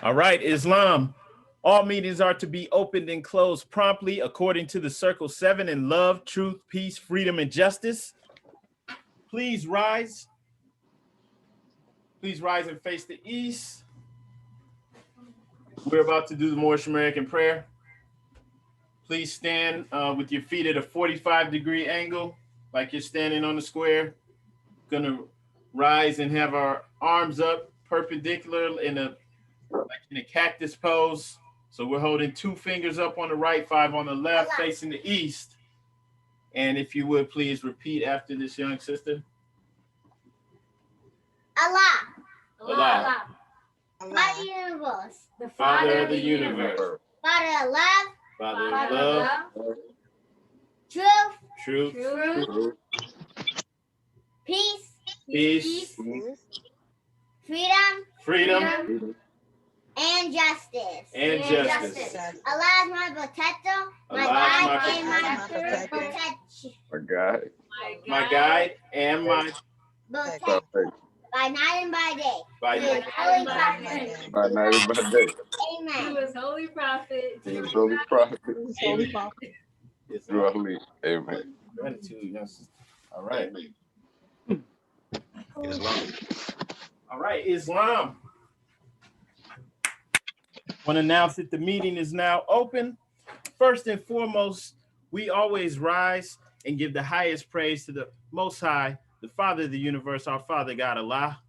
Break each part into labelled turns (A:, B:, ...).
A: All right, Islam. All meetings are to be opened and closed promptly according to the Circle 7 in love, truth, peace, freedom, and justice. Please rise. Please rise and face the east. We're about to do the Moorish American prayer. Please stand with your feet at a 45-degree angle, like you're standing on the square. Gonna rise and have our arms up perpendicular in a cactus pose. So we're holding 2 fingers up on the right, 5 on the left, facing the east. And if you would please repeat after this young sister.
B: Allah.
A: Allah.
B: Father of the universe.
A: The Father of the universe.
B: Father of love.
A: Father of love.
B: Truth.
A: Truth.
B: Peace. Freedom. And justice. Allah is my protector, my guide, and my protection.
A: My guide and my
B: protector. By night and by day.
A: By
B: night and by day. Amen.
C: He was holy prophet.
A: Amen. Gratitude, yes. All right.
D: Islam.
A: All right, Islam. Want to announce that the meeting is now open. First and foremost, we always rise and give the highest praise to the Most High, the Father of the universe, our Father God, Allah.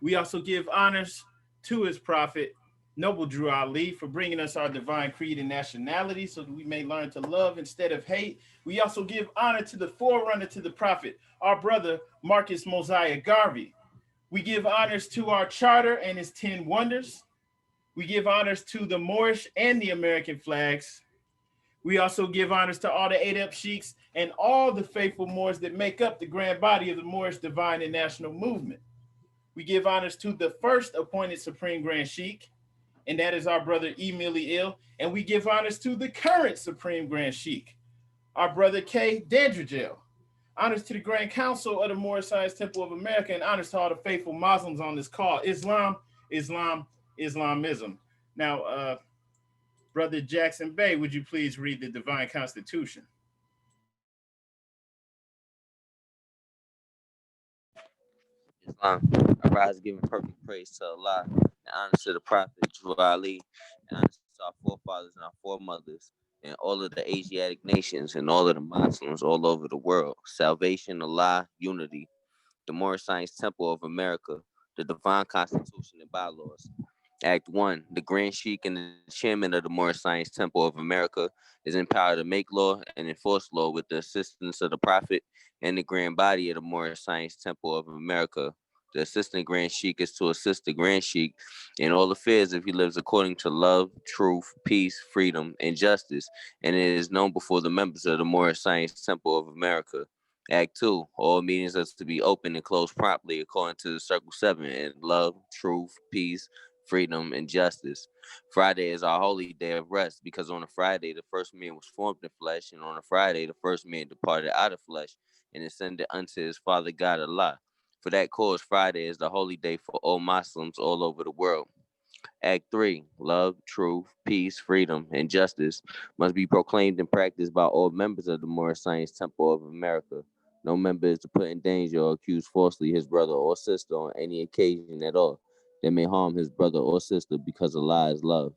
A: We also give honors to his prophet, Noble Drew Ali, for bringing us our divine creed and nationality so that we may learn to love instead of hate. We also give honor to the forerunner to the prophet, our brother, Marcus Mosiah Garvey. We give honors to our charter and its 10 wonders. We give honors to the Moorish and the American flags. We also give honors to all the Adep sheiks and all the faithful Moors that make up the grand body of the Moorish divine and national movement. We give honors to the first appointed Supreme Grand Sheik, and that is our brother Emily Ill. And we give honors to the current Supreme Grand Sheik, our brother K. Dandridgel. Honors to the Grand Council of the Moorish Science Temple of America, and honors to all the faithful Muslims on this call. Islam, Islam, Islamism. Now, Brother Jackson Bey, would you please read the Divine Constitution?
E: Islam. I rise giving perfect praise to Allah, and honor to the Prophet Drew Ali, and honor to our forefathers and our foremothers, and all of the Asiatic nations, and all of the Muslims all over the world. Salvation, Allah, unity, the Moorish Science Temple of America, the Divine Constitution and bylaws. Act 1. The Grand Sheik and the Chairman of the Moorish Science Temple of America is empowered to make law and enforce law with the assistance of the Prophet and the Grand Body of the Moorish Science Temple of America. The Assistant Grand Sheik is to assist the Grand Sheik in all affairs if he lives according to love, truth, peace, freedom, and justice, and it is known before the members of the Moorish Science Temple of America. Act 2. All meetings are to be open and closed promptly according to the Circle 7 in love, truth, peace, freedom, and justice. Friday is our holy day of rest because on a Friday, the first man was formed in flesh, and on a Friday, the first man departed out of flesh and ascended unto his Father God Allah. For that cause, Friday is the holy day for all Muslims all over the world. Act 3. Love, truth, peace, freedom, and justice must be proclaimed and practiced by all members of the Moorish Science Temple of America. No member is to put in danger or accuse falsely his brother or sister on any occasion at all that may harm his brother or sister because Allah is love.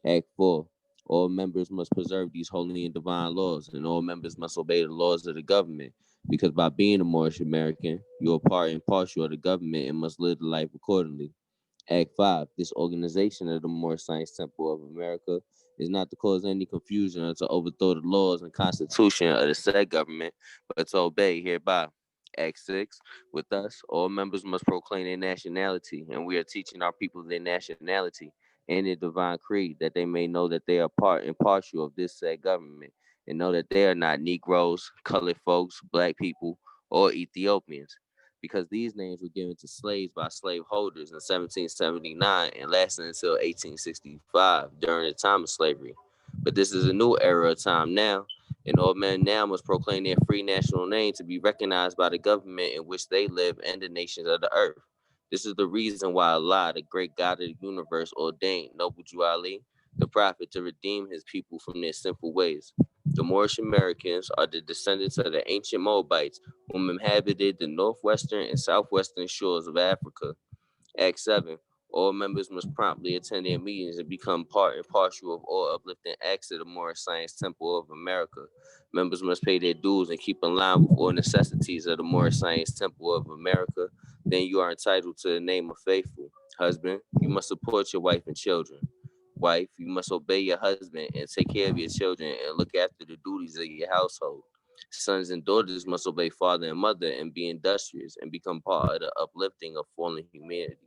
E: Act 4. All members must preserve these holy and divine laws, and all members must obey the laws of the government, because by being a Moorish American, you are part and parcel of the government and must live the life accordingly. Act 5. This organization of the Moorish Science Temple of America is not to cause any confusion or to overthrow the laws and constitution of the said government, but to obey hereby. Act 6. With us, all members must proclaim their nationality, and we are teaching our people their nationality and their divine creed, that they may know that they are part and partial of this said government, and know that they are not Negroes, colored folks, black people, or Ethiopians, because these names were given to slaves by slaveholders in 1779 and lasted until 1865 during the time of slavery. But this is a new era of time now, and all men now must proclaim their free national name to be recognized by the government in which they live and the nations of the earth. This is the reason why Allah, the great God of the universe, ordained Noble Drew Ali, the prophet, to redeem his people from their sinful ways. The Moorish Americans are the descendants of the ancient Moabites whom inhabited the northwestern and southwestern shores of Africa. Act 7. All members must promptly attend their meetings and become part and parcel of all uplifting acts of the Moorish Science Temple of America. Members must pay their dues and keep in line with all necessities of the Moorish Science Temple of America. Then you are entitled to the name of faithful. Husband, you must support your wife and children. Wife, you must obey your husband and take care of your children and look after the duties of your household. Sons and daughters must obey father and mother and be industrious and become part of the uplifting of fallen humanity.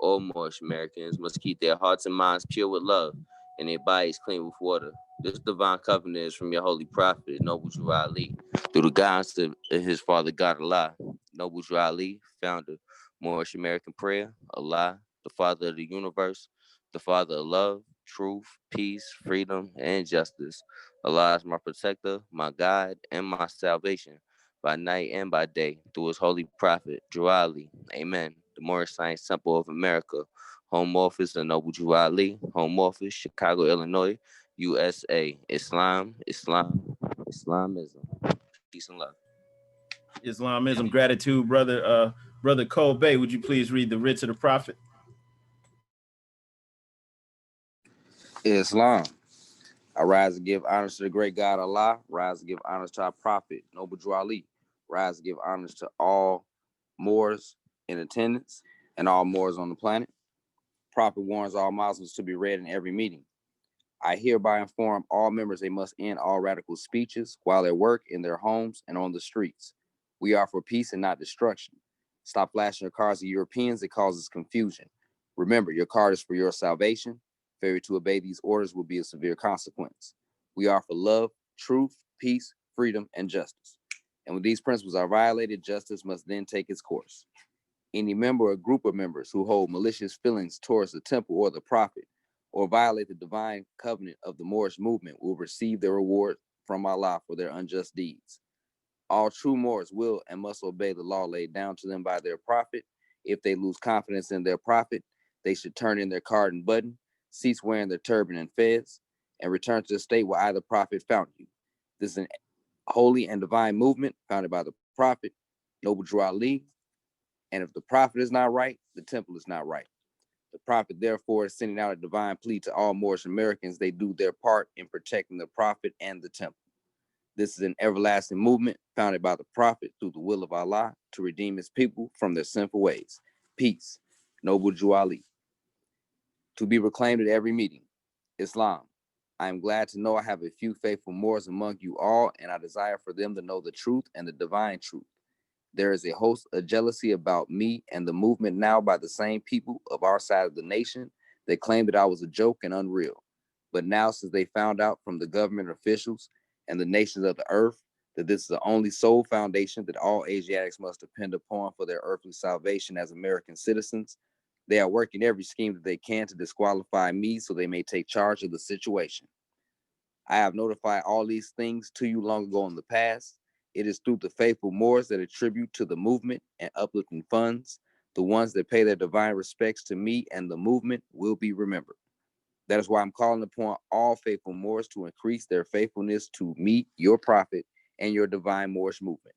E: All Moorish Americans must keep their hearts and minds pure with love and their bodies clean with water. This divine covenant is from your holy prophet, Noble Drew Ali, through the guidance of his father, God Allah. Noble Drew Ali, founder, Moorish American Prayer, Allah, the father of the universe, the father of love, truth, peace, freedom, and justice. Allah is my protector, my guide, and my salvation by night and by day through his holy prophet, Drew Ali. Amen. The Moorish Science Temple of America. Home office of Noble Drew Ali. Home office, Chicago, Illinois, USA. Islam, Islamism. Peace and love.
A: Islamism, gratitude, brother. Brother Cole Bay, would you please read the writs of the prophet?
C: Islam. I rise to give honors to the great God Allah. Rise to give honors to our prophet, Noble Drew Ali. Rise to give honors to all Moors in attendance and all Moors on the planet. Prophet warns all Muslims to be read in every meeting. I hereby inform all members they must end all radical speeches while at work, in their homes, and on the streets. We are for peace and not destruction. Stop flashing your cards at Europeans. It causes confusion. Remember, your card is for your salvation. Failure to obey these orders will be a severe consequence. We are for love, truth, peace, freedom, and justice. And when these principles are violated, justice must then take its course. Any member or group of members who hold malicious feelings towards the temple or the prophet, or violate the divine covenant of the Moorish movement, will receive their reward from Allah for their unjust deeds. All true Moors will and must obey the law laid down to them by their prophet. If they lose confidence in their prophet, they should turn in their card and button, cease wearing their turban and fez, and return to the state where either prophet found you. This is a holy and divine movement founded by the prophet, Noble Drew Ali. And if the prophet is not right, the temple is not right. The prophet, therefore, is sending out a divine plea to all Moorish Americans. They do their part in protecting the prophet and the temple. This is an everlasting movement founded by the prophet through the will of Allah to redeem his people from their sinful ways. Peace. Noble Drew Ali. To be proclaimed at every meeting. Islam. I am glad to know I have a few faithful Moors among you all, and I desire for them to know the truth and the divine truth. There is a host of jealousy about me and the movement now by the same people of our side of the nation that claimed that I was a joke and unreal. But now, since they found out from the government officials and the nations of the earth that this is the only sole foundation that all Asiatics must depend upon for their earthly salvation as American citizens, they are working every scheme that they can to disqualify me so they may take charge of the situation. I have notified all these things to you long ago in the past. It is through the faithful Moors that attribute to the movement and uplifting funds. The ones that pay their divine respects to me and the movement will be remembered. That is why I'm calling upon all faithful Moors to increase their faithfulness to me, your prophet, and your divine Moorish movement.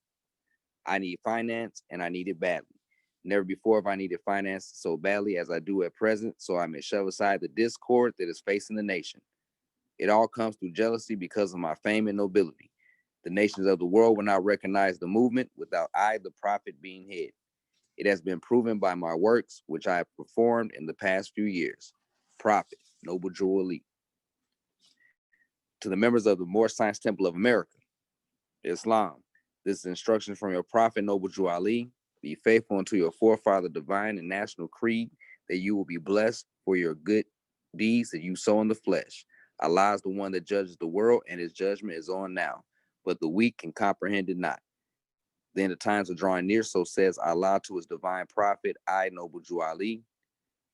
C: I need finance, and I need it badly. Never before have I needed finance so badly as I do at present, so I may shove aside the discord that is facing the nation. It all comes through jealousy because of my fame and nobility. The nations of the world will not recognize the movement without I, the prophet, being head. It has been proven by my works, which I have performed in the past few years. Prophet, Noble Drew Ali. To the members of the Moorish Science Temple of America, Islam. This is instruction from your prophet, Noble Drew Ali. Be faithful unto your forefather divine and national creed, that you will be blessed for your good deeds that you sow in the flesh. Allah is the one that judges the world, and his judgment is on now, but the weak can comprehend it not. Then the times are drawing near, so says Allah to his divine prophet, I, Noble Drew Ali.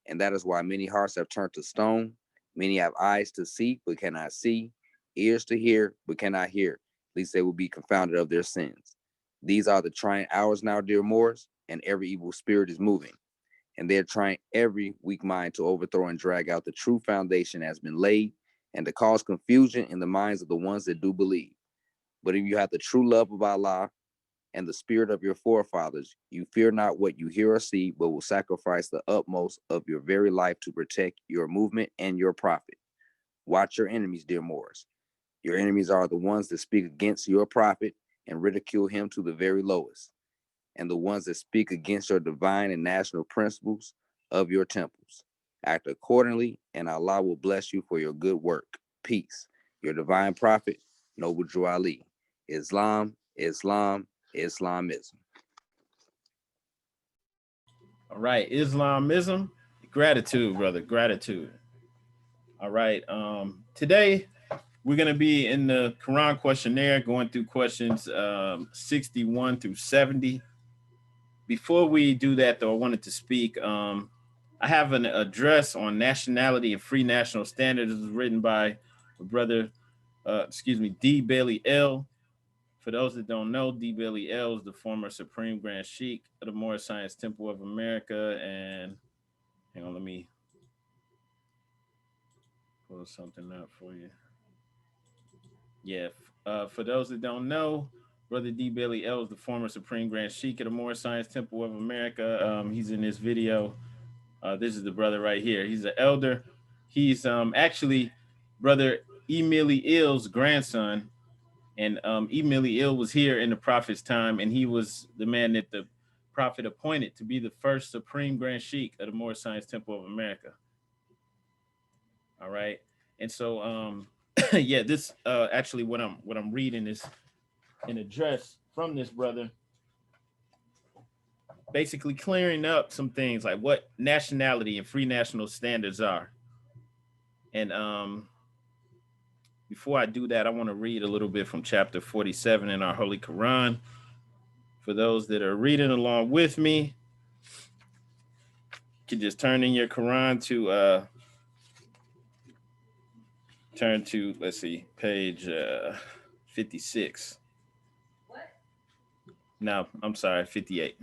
C: And that is why many hearts have turned to stone. Many have eyes to see, but cannot see, ears to hear, but cannot hear, lest they will be confounded of their sins. These are the trying hours now, dear Moors, and every evil spirit is moving. and they're trying every weak mind to overthrow and drag out the true foundation has been laid, and to cause confusion in the minds of the ones that do believe. But if you have the true love of Allah and the spirit of your forefathers, you fear not what you hear or see, but will sacrifice the utmost of your very life to protect your movement and your prophet. Watch your enemies, dear Moors. Your enemies are the ones that speak against your prophet and ridicule him to the very lowest, and the ones that speak against your divine and national principles of your temples. Act accordingly, and Allah will bless you for your good work. Peace. Your divine prophet, Noble Drew Ali. Islam, Islam, Islamism.
A: All right, Islamism. Gratitude, brother. Gratitude. All right. Today we're gonna be in the Quran questionnaire, going through questions 61 through 70. Before we do that, though, I wanted to speak. I have an address on nationality and free national standards. It was written by a brother, D. Bailey L. For those that don't know, D. Bailey L. is the former Supreme Grand Sheikh of the Moorish Science Temple of America. And hang on, let me pull something up for you. Yeah, for those that don't know, Brother D. Bailey L. is the former Supreme Grand Sheikh of the Moorish Science Temple of America. He's in this video. This is the brother right here. He's an elder. He's actually Brother Emily Ill's grandson. And Emily Ill was here in the Prophet's time, and he was the man that the Prophet appointed to be the first Supreme Grand Sheikh of the Moorish Science Temple of America. All right. And so yeah, this actually what I'm reading is an address from this brother, basically clearing up some things like what nationality and free national standards are. And before I do that, I want to read a little bit from chapter 47 in our Holy Quran. For those that are reading along with me, you can just turn in your Quran to turn to, let's see, page 56. What? No, I'm sorry, 58.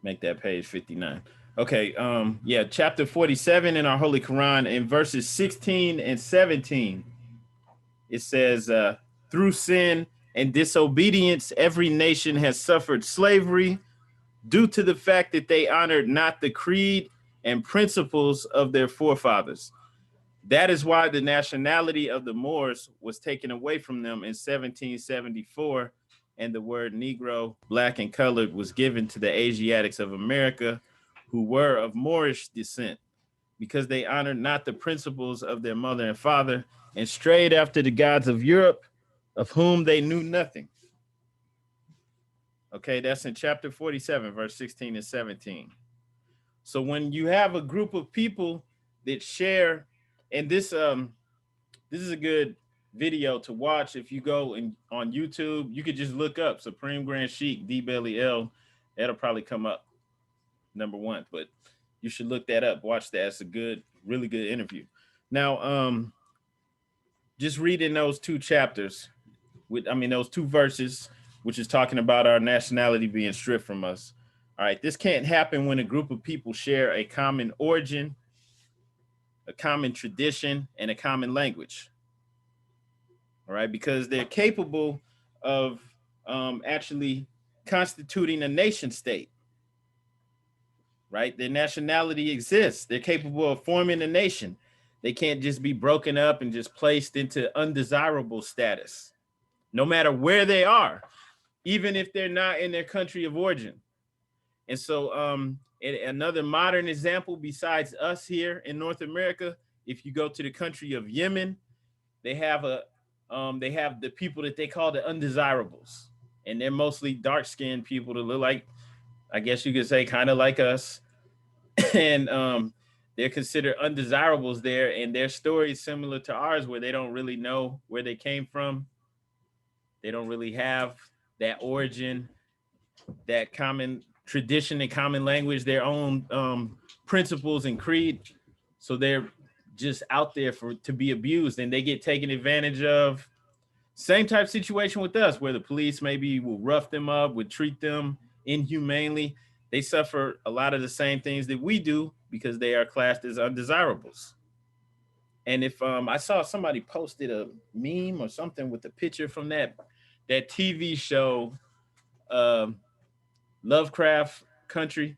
A: Make that page 59. Okay, yeah, chapter 47 in our Holy Quran, in verses 16 and 17, it says, through sin and disobedience, every nation has suffered slavery due to the fact that they honored not the creed and principles of their forefathers. That is why the nationality of the Moors was taken away from them in 1774, and the word Negro, black and colored, was given to the Asiatics of America who were of Moorish descent, because they honored not the principles of their mother and father and strayed after the gods of Europe, of whom they knew nothing. Okay, that's in chapter 47, verse 16 and 17. So when you have a group of people that share, and this is a good video to watch. If you go on YouTube, you could just look up Supreme Grand Sheikh D. Bailey L. That'll probably come up number one, but you should look that up. Watch that. It's a good, really good interview. Now, just reading those two chapters, those two verses, which is talking about our nationality being stripped from us. All right, this can't happen when a group of people share a common origin, a common tradition, and a common language. All right, because they're capable of actually constituting a nation state. Right, their nationality exists. They're capable of forming a nation. They can't just be broken up and just placed into undesirable status, no matter where they are, even if they're not in their country of origin. And so another modern example besides us here in North America, if you go to the country of Yemen, they have the people that they call the undesirables. And they're mostly dark-skinned people that look like, I guess you could say, kind of like us. And they're considered undesirables there. And their story is similar to ours, where they don't really know where they came from. They don't really have that origin, that common tradition and common language, their own principles and creed. So they're just out there to be abused, and they get taken advantage of. Same type situation with us, where the police maybe will rough them up, would treat them inhumanely. They suffer a lot of the same things that we do because they are classed as undesirables. And if I saw somebody posted a meme or something with a picture from that TV show, um, Lovecraft Country,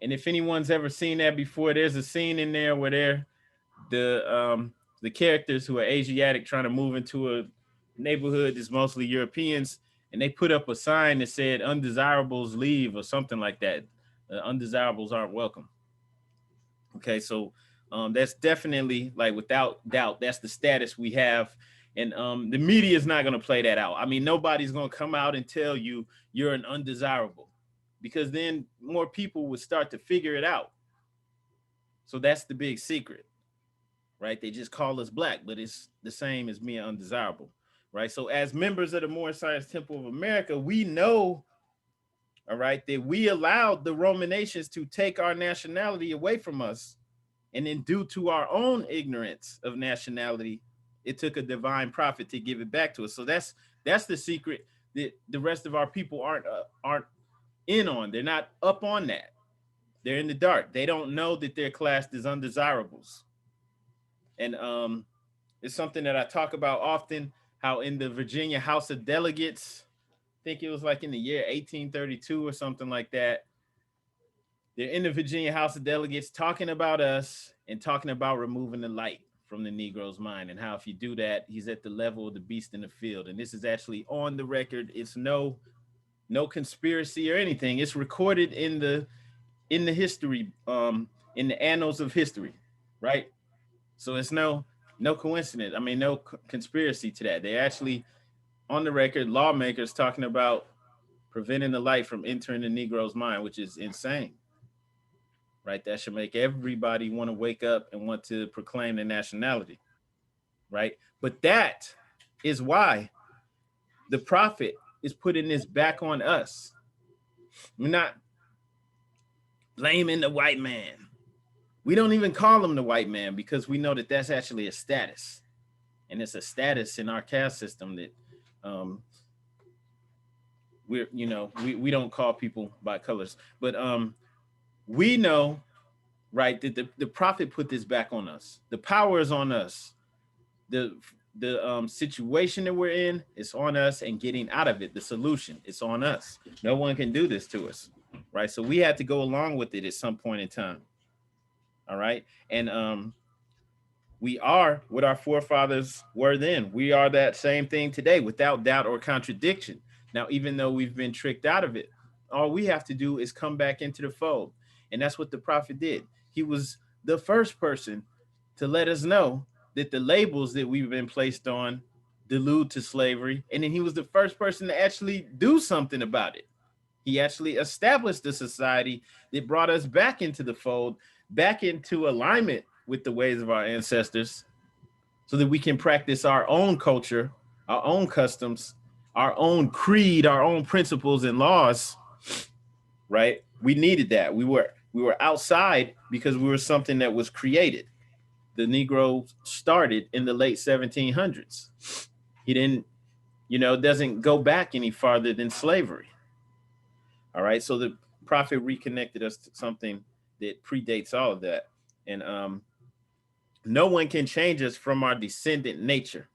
A: and if anyone's ever seen that before, there's a scene in there where the characters who are Asiatic trying to move into a neighborhood that's mostly Europeans, and they put up a sign that said "Undesirables leave" or something like that. Undesirables aren't welcome. Okay, so that's definitely, like, without doubt, that's the status we have, and the media is not going to play that out. I mean, nobody's going to come out and tell you you're an undesirable, because then more people would start to figure it out. So that's the big secret, right? They just call us black, but it's the same as being undesirable, right? So as members of the Moorish Science Temple of America, we know, all right, that we allowed the Roman nations to take our nationality away from us. And then due to our own ignorance of nationality, it took a divine prophet to give it back to us. So that's the secret that the rest of our people aren't in on. They're not up on that. They're in the dark. They don't know that they're classed as undesirables. And it's something that I talk about often, how in the Virginia House of Delegates, I think it was like in the year 1832 or something like that, they're in the Virginia House of Delegates talking about us and talking about removing the light from the Negro's mind, and how if you do that, he's at the level of the beast in the field. And this is actually on the record. It's no conspiracy or anything. It's recorded in the history, in the annals of history, right? So it's no coincidence. I mean, no conspiracy to that. They actually, on the record, lawmakers talking about preventing the light from entering the Negro's mind, which is insane, right? That should make everybody want to wake up and want to proclaim their nationality, right? But that is why the prophet is putting this back on us. We're not blaming the white man. We don't even call him the white man, because we know that that's actually a status. And it's a status in our caste system that we don't call people by colors. But we know, right, that the prophet put this back on us. The power is on us. The situation that we're in is on us, and getting out of it, the solution, it's on us. No one can do this to us, right? So we had to go along with it at some point in time. All right. And we are what our forefathers were then. We are that same thing today, without doubt or contradiction. Now, even though we've been tricked out of it, all we have to do is come back into the fold. And that's what the prophet did. He was the first person to let us know that the labels that we've been placed on delude to slavery. And then he was the first person to actually do something about it. He actually established a society that brought us back into the fold, back into alignment with the ways of our ancestors, so that we can practice our own culture, our own customs, our own creed, our own principles and laws, right? We needed that. We were outside because we were something that was created. The Negro started in the late 1700s. He didn't, doesn't go back any farther than slavery. All right. So the prophet reconnected us to something that predates all of that. And no one can change us from our descendant nature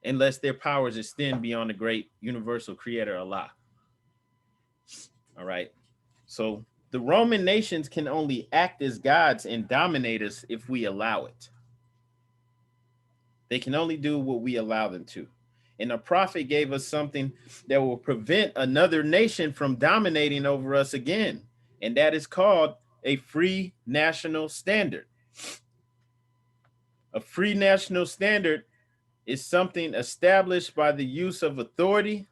A: unless their powers extend beyond the great universal creator, Allah. All right. So the Roman nations can only act as gods and dominate us if we allow it. They can only do what we allow them to. And the prophet gave us something that will prevent another nation from dominating over us again. And that is called a free national standard. A free national standard is something established by the use of authority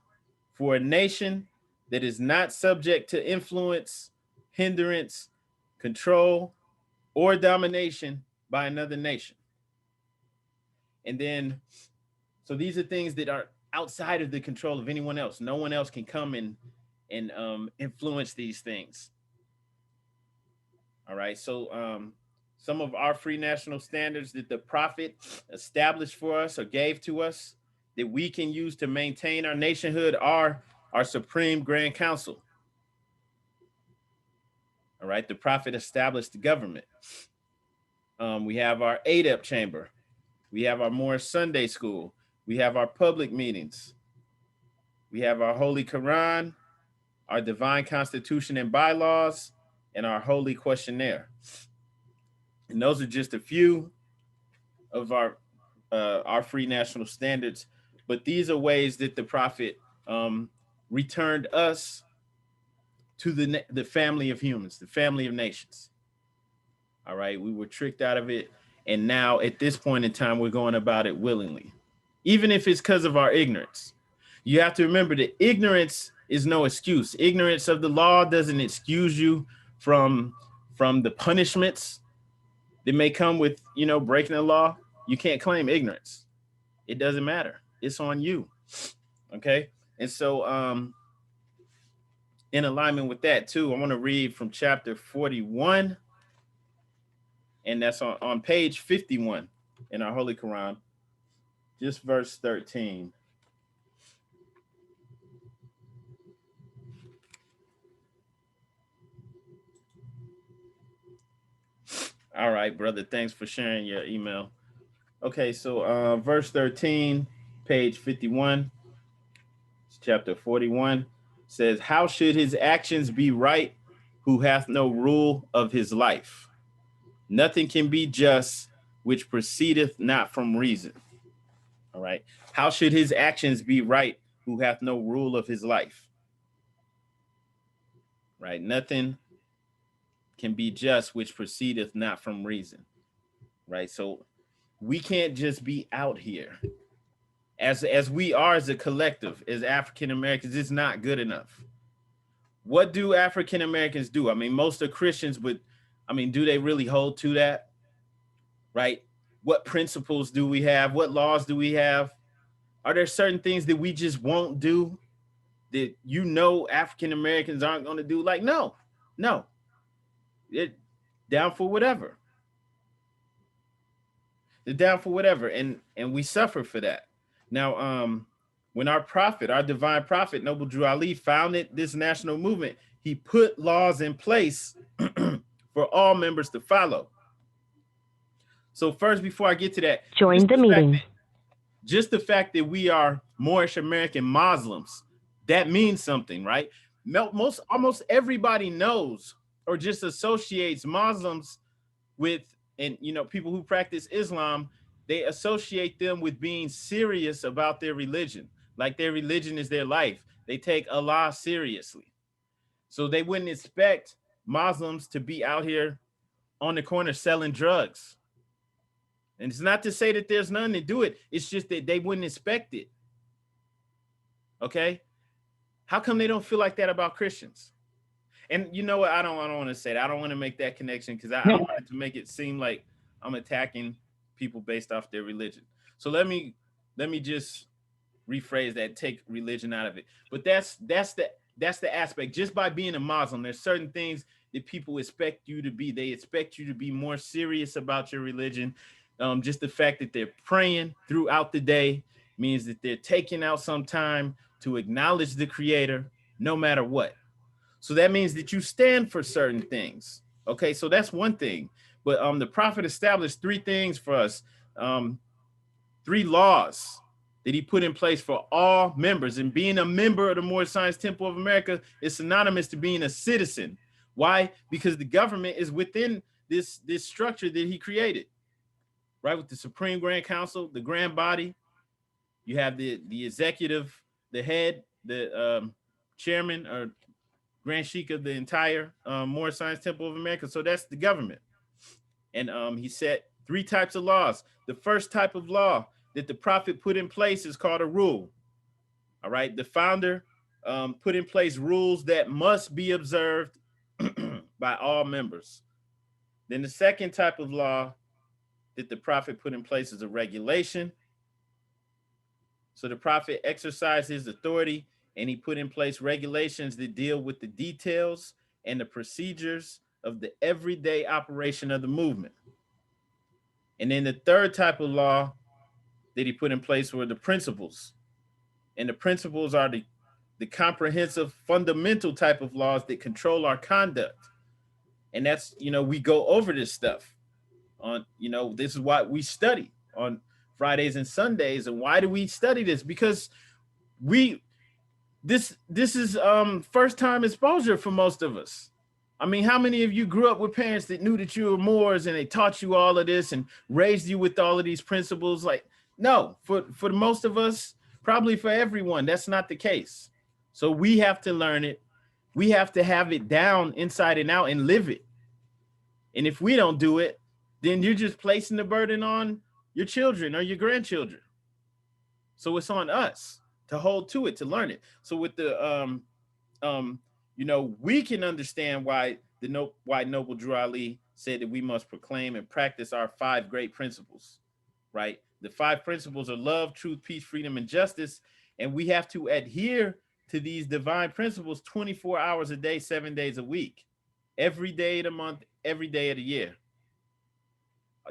A: for a nation that is not subject to influence, hindrance, control, or domination by another nation. And then, so these are things that are outside of the control of anyone else. No one else can come and influence these things. All right. So some of our free national standards that the prophet established for us or gave to us that we can use to maintain our nationhood are our Supreme Grand Council. All right, the Prophet established the government. We have our ADEP chamber. We have our Moorish Sunday school. We have our public meetings. We have our Holy Quran, our divine constitution and bylaws, and our holy questionnaire. And those are just a few of our free national standards. But these are ways that the Prophet returned us to the family of humans, the family of nations. All right, we were tricked out of it. And now at this point in time, we're going about it willingly, even if it's because of our ignorance. You have to remember that ignorance is no excuse. Ignorance of the law doesn't excuse you from the punishments that may come with, breaking the law. You can't claim ignorance. It doesn't matter. It's on you. Okay. And so in alignment with that too, I want to read from chapter 41, and that's on page 51 in our Holy Quran, just verse 13. All right, brother. Thanks for sharing your email. Okay, so verse 13, page 51, chapter 41 says, how should his actions be right who hath no rule of his life? Nothing can be just which proceedeth not from reason. All right. How should his actions be right who hath no rule of his life? Right. Nothing can be just which proceedeth not from reason. Right. So we can't just be out here as we are as a collective, as African Americans. It's not good enough. What do African Americans do? I mean, most are Christians, but I mean, do they really hold to that? Right? What principles do we have? What laws do we have? Are there certain things that we just won't do that African Americans aren't going to do? Like, no, it down for whatever. They're down for whatever, and we suffer for that. Now, when our divine prophet, Noble Drew Ali, founded this national movement, he put laws in place for all members to follow. So first, before I get to that,
D: join the meeting.
A: Just the fact that we are Moorish American Muslims, that means something, right? Almost everybody knows or just associates Muslims with, and people who practice Islam, they associate them with being serious about their religion, like their religion is their life. They take Allah seriously. So they wouldn't expect Muslims to be out here on the corner selling drugs. And it's not to say that there's none that do it. It's just that they wouldn't expect it. Okay? How come they don't feel like that about Christians? And you know what? I don't want to say that. I don't want to make that connection because I don't want it to make it seem like I'm attacking people based off their religion. So let me just rephrase that, take religion out of it. But that's the aspect. Just by being a Muslim, there's certain things that people expect you to be. They expect you to be more serious about your religion. Just the fact that they're praying throughout the day means that they're taking out some time to acknowledge the Creator, no matter what. So that means that you stand for certain things. Okay, so that's one thing. But the Prophet established three things for us, three laws that he put in place for all members. And being a member of the Moorish Science Temple of America is synonymous to being a citizen. Why? Because the government is within this structure that he created. Right, with the Supreme Grand Council, the grand body, you have the executive, the head, the chairman or Grand Sheikh of the entire Moorish Science Temple of America. So that's the government. And he set three types of laws. The first type of law that the Prophet put in place is called a rule. All right, the founder put in place rules that must be observed by all members. Then the second type of law that the Prophet put in place is a regulation. So the Prophet exercised his authority and he put in place regulations that deal with the details and the procedures of the everyday operation of the movement. And then the third type of law that he put in place were the principles. And the principles are the comprehensive fundamental type of laws that control our conduct. And that's, we go over this stuff on, this is what we study on Fridays and Sundays. And why do we study this? Because we this is first time exposure for most of us. I mean, how many of you grew up with parents that knew that you were Moors and they taught you all of this and raised you with all of these principles? Like, no, for most of us, probably for everyone, that's not the case. So we have to learn it. We have to have it down inside and out and live it. And if we don't do it, then you're just placing the burden on your children or your grandchildren. So it's on us to hold to it, to learn it. So with the we can understand why why Noble Drew Ali said that we must proclaim and practice our 5 great principles, right? The 5 principles are love, truth, peace, freedom, and justice. And we have to adhere to these divine principles 24 hours a day, 7 days a week, every day of the month, every day of the year.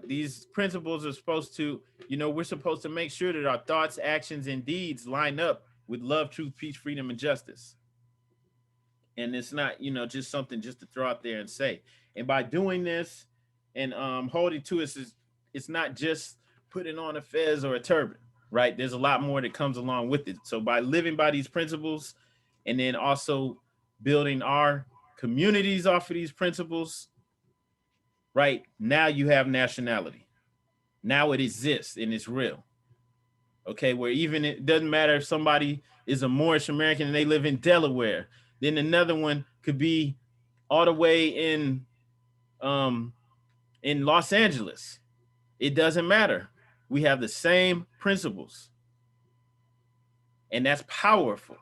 A: These principles are supposed to, we're supposed to make sure that our thoughts, actions, and deeds line up with love, truth, peace, freedom, and justice. And it's not, just something just to throw out there and say. And by doing this and holding to it, it's not just putting on a fez or a turban, right? There's a lot more that comes along with it. So by living by these principles and then also building our communities off of these principles, right? Now you have nationality. Now it exists and it's real. Okay, where even it doesn't matter if somebody is a Moorish American and they live in Delaware, then another one could be all the way in Los Angeles. It doesn't matter. We have the same principles. And that's powerful.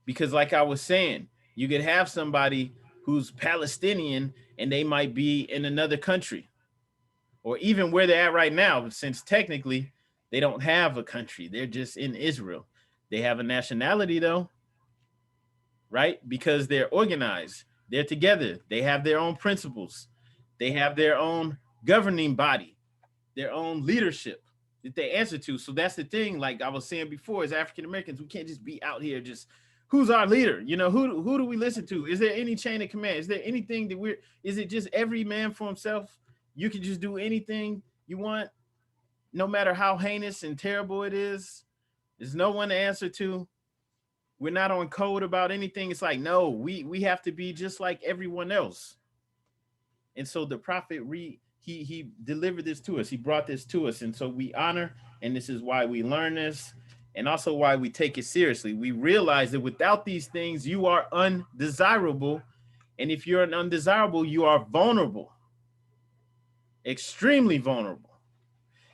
A: Because like I was saying, you could have somebody who's Palestinian and they might be in another country. Or even where they're at right now, since technically they don't have a country. They're just in Israel. They have a nationality though, right? Because they're organized. They're together. They have their own principles. They have their own governing body, their own leadership that they answer to. So that's the thing, like I was saying before, as African Americans, we can't just be out here just, who's our leader? Who do we listen to? Is there any chain of command? Is there anything that is it just every man for himself? You can just do anything you want, no matter how heinous and terrible it is. There's no one to answer to. We're not on code about anything. It's like, no, we have to be just like everyone else. And so the prophet he delivered this to us. He brought this to us. And so we honor, and this is why we learn this, and also why we take it seriously. We realize that without these things, you are undesirable. And if you're an undesirable, you are vulnerable, extremely vulnerable.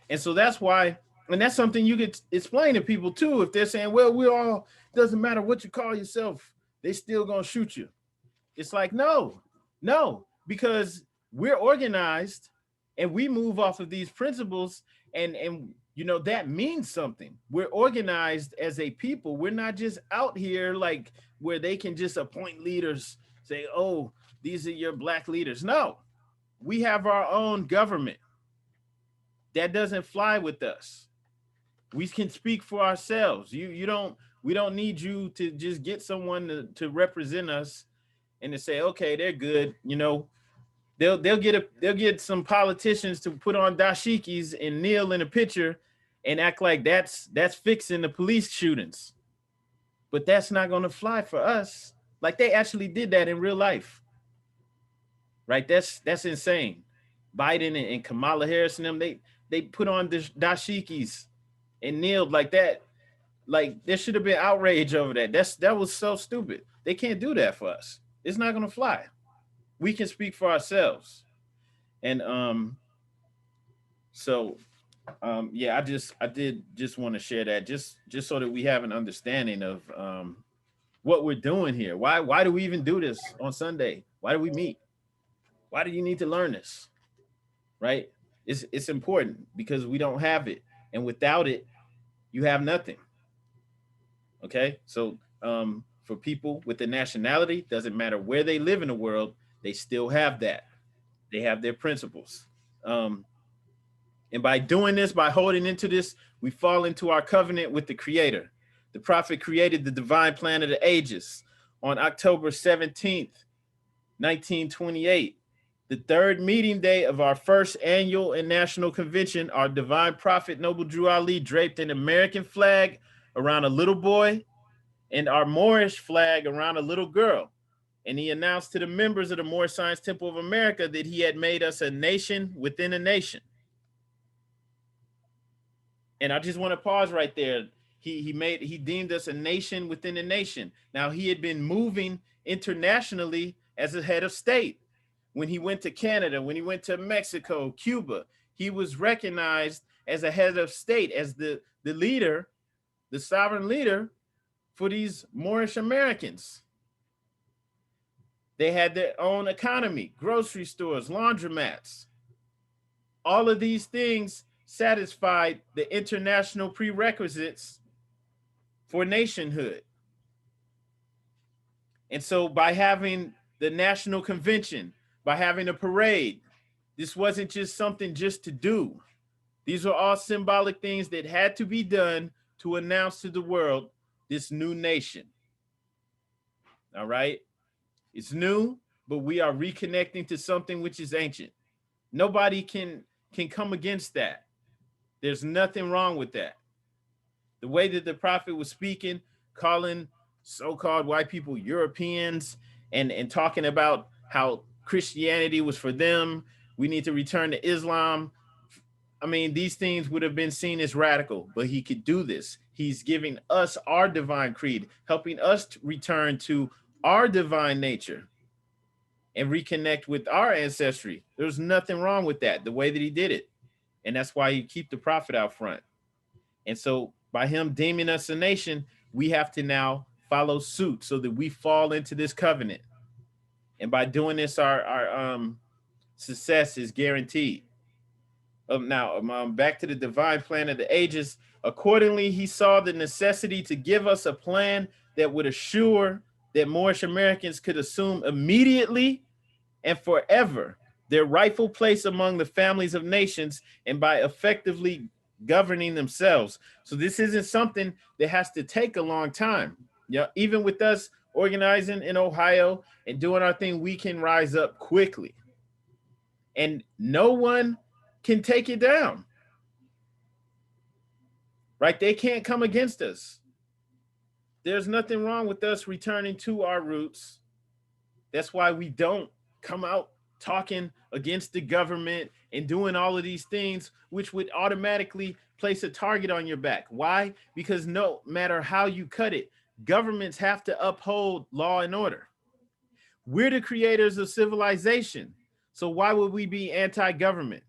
A: And so that's why, and that's something you could explain to people too. If they're saying, well, we all, doesn't matter what you call yourself, they still gonna shoot you. It's like, no, because we're organized and we move off of these principles, and that means something. We're organized as a people. We're not just out here like where they can just appoint leaders, say, oh, these are your black leaders. No, we have our own government. That doesn't fly with us. We can speak for ourselves. We don't need you to just get someone to represent us and to say, okay, they're good. They'll get some politicians to put on dashikis and kneel in a picture and act like that's fixing the police shootings. But that's not going to fly for us. Like they actually did that in real life. Right? That's insane. Biden and Kamala Harris and them, they put on dashikis and kneeled like that. Like there should have been outrage over that. That was so stupid. They can't do that for us. It's not gonna fly. We can speak for ourselves. And I did just want to share that just so that we have an understanding of what we're doing here. Why do we even do this on Sunday? Why do we meet? Why do you need to learn this? Right? It's important because we don't have it. And without it, you have nothing. Okay? So for people with the nationality, doesn't matter where they live in the world, they still have that. They have their principles. And by doing this, by holding into this, we fall into our covenant with the Creator. The prophet created the divine plan of the ages on October 17th, 1928. The third meeting day of our first annual and national convention, our divine prophet, Noble Drew Ali, draped an American flag around a little boy and our Moorish flag around a little girl. And he announced to the members of the Moorish Science Temple of America that he had made us a nation within a nation. And I just want to pause right there. He deemed us a nation within a nation. Now, he had been moving internationally as a head of state. When he went to Canada, when he went to Mexico, Cuba, he was recognized as a head of state, as the leader, the sovereign leader for these Moorish Americans. They had their own economy, grocery stores, laundromats. All of these things satisfied the international prerequisites for nationhood. And so by having the national convention, by having a parade, this wasn't just something just to do. These were all symbolic things that had to be done to announce to the world this new nation. All right? It's new, but we are reconnecting to something which is ancient. Nobody can come against that. There's nothing wrong with that. The way that the prophet was speaking, calling so-called white people Europeans and talking about how Christianity was for them, we need to return to Islam. I mean, these things would have been seen as radical, but he could do this. He's giving us our divine creed, helping us to return to our divine nature and reconnect with our ancestry. There's nothing wrong with that, the way that he did it. And that's why you keep the prophet out front. And so by him deeming us a nation, we have to now follow suit so that we fall into this covenant. And by doing this, our success is guaranteed. Now, back to the divine plan of the ages. Accordingly, he saw the necessity to give us a plan that would assure that Moorish Americans could assume immediately and forever their rightful place among the families of nations and by effectively governing themselves. So this isn't something that has to take a long time. Yeah, even with us organizing in Ohio and doing our thing, we can rise up quickly. And no one can take it down. Right? They can't come against us. There's nothing wrong with us returning to our roots. That's why we don't come out talking against the government and doing all of these things, which would automatically place a target on your back. Why? Because no matter how you cut it, governments have to uphold law and order. We're the creators of civilization. So why would we be anti-government?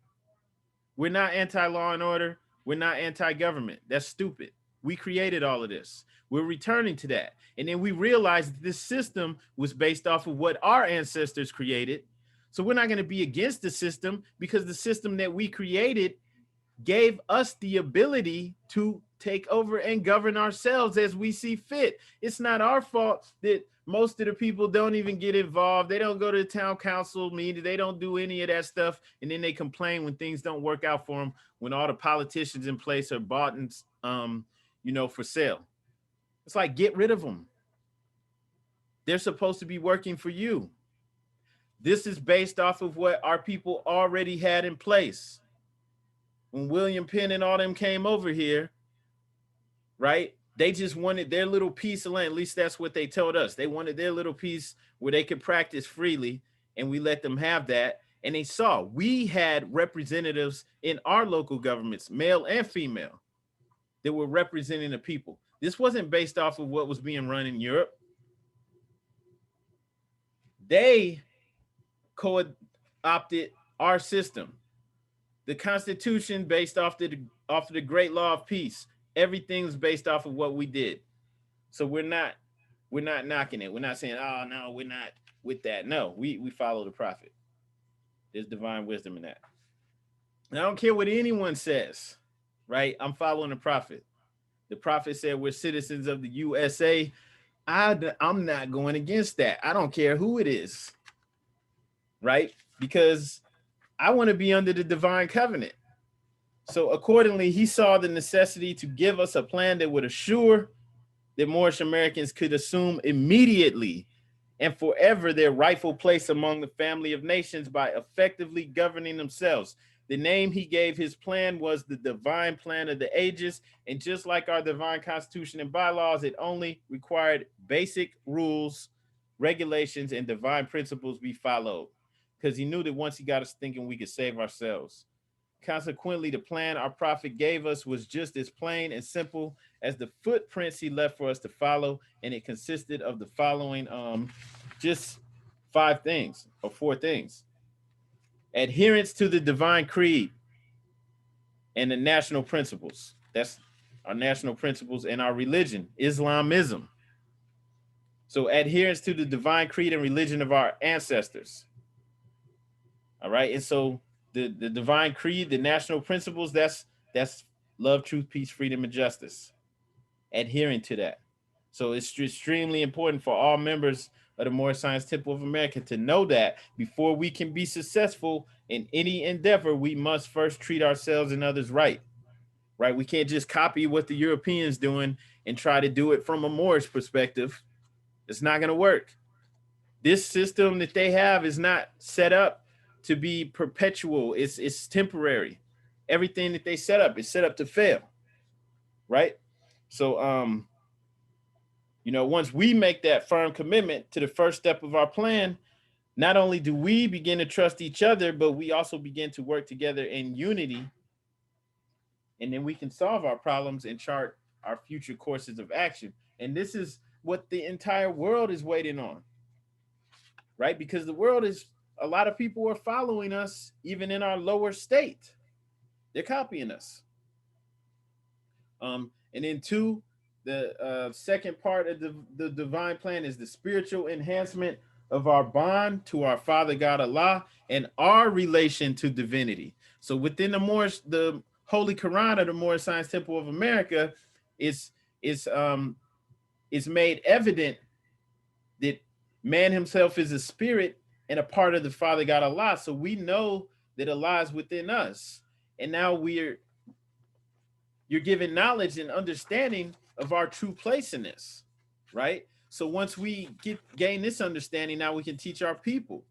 A: We're not anti-law and order. We're not anti-government. That's stupid. We created all of this. We're returning to that. And then we realized that this system was based off of what our ancestors created. So we're not going to be against the system because the system that we created gave us the ability to take over and govern ourselves as we see fit. It's not our fault that most of the people don't even get involved. They don't go to the town council meeting. They don't do any of that stuff. And then they complain when things don't work out for them, when all the politicians in place are bought and, for sale. It's like, get rid of them. They're supposed to be working for you. This is based off of what our people already had in place. When William Penn and all them came over here, right? They just wanted their little piece of land. At least that's what they told us. They wanted their little piece where they could practice freely, and we let them have that. And they saw we had representatives in our local governments, male and female, that were representing the people. This wasn't based off of what was being run in Europe. They co-opted our system. The Constitution based off the Great Law of Peace. Everything's based off of what we did. So we're not knocking it. We're not saying, oh no, we're not with that. No, we follow the prophet. There's divine wisdom in that. And I don't care what anyone says, right? I'm following the prophet. The prophet said we're citizens of the USA. I'm not going against that. I don't care who it is, right? Because I want to be under the divine covenant. So accordingly, he saw the necessity to give us a plan that would assure that Moorish Americans could assume immediately and forever their rightful place among the family of nations by effectively governing themselves. The name he gave his plan was the divine plan of the ages. And just like our divine constitution and bylaws, it only required basic rules, regulations, and divine principles be followed. Because he knew that once he got us thinking, we could save ourselves. Consequently, the plan our prophet gave us was just as plain and simple as the footprints he left for us to follow, and it consisted of the following just 5 things or 4 things. Adherence to the divine creed and the national principles. That's our national principles and our religion, Islamism. So adherence to the divine creed and religion of our ancestors. All right. And so the divine creed, the national principles, that's love, truth, peace, freedom, and justice. Adhering to that. So it's extremely important for all members of the Moorish Science Temple of America to know that before we can be successful in any endeavor, we must first treat ourselves and others right. Right? We can't just copy what the Europeans doing and try to do it from a Moorish perspective. It's not going to work. This system that they have is not set up to be perpetual. It's temporary. Everything that they set up is set up to fail. Right? So once we make that firm commitment to the first step of our plan, not only do we begin to trust each other, but we also begin to work together in unity. And then we can solve our problems and chart our future courses of action. And this is what the entire world is waiting on, right? Because a lot of people are following us, even in our lower state. They're copying us. And then 2, the second part of the divine plan is the spiritual enhancement of our bond to our Father God Allah and our relation to divinity. So within the Holy Quran of the Moorish Science Temple of America, it's made evident that man himself is a spirit and a part of the Father God Allah. So we know that Allah is within us, and now you're given knowledge and understanding of our true place in this, right? So once we gain this understanding, now we can teach our people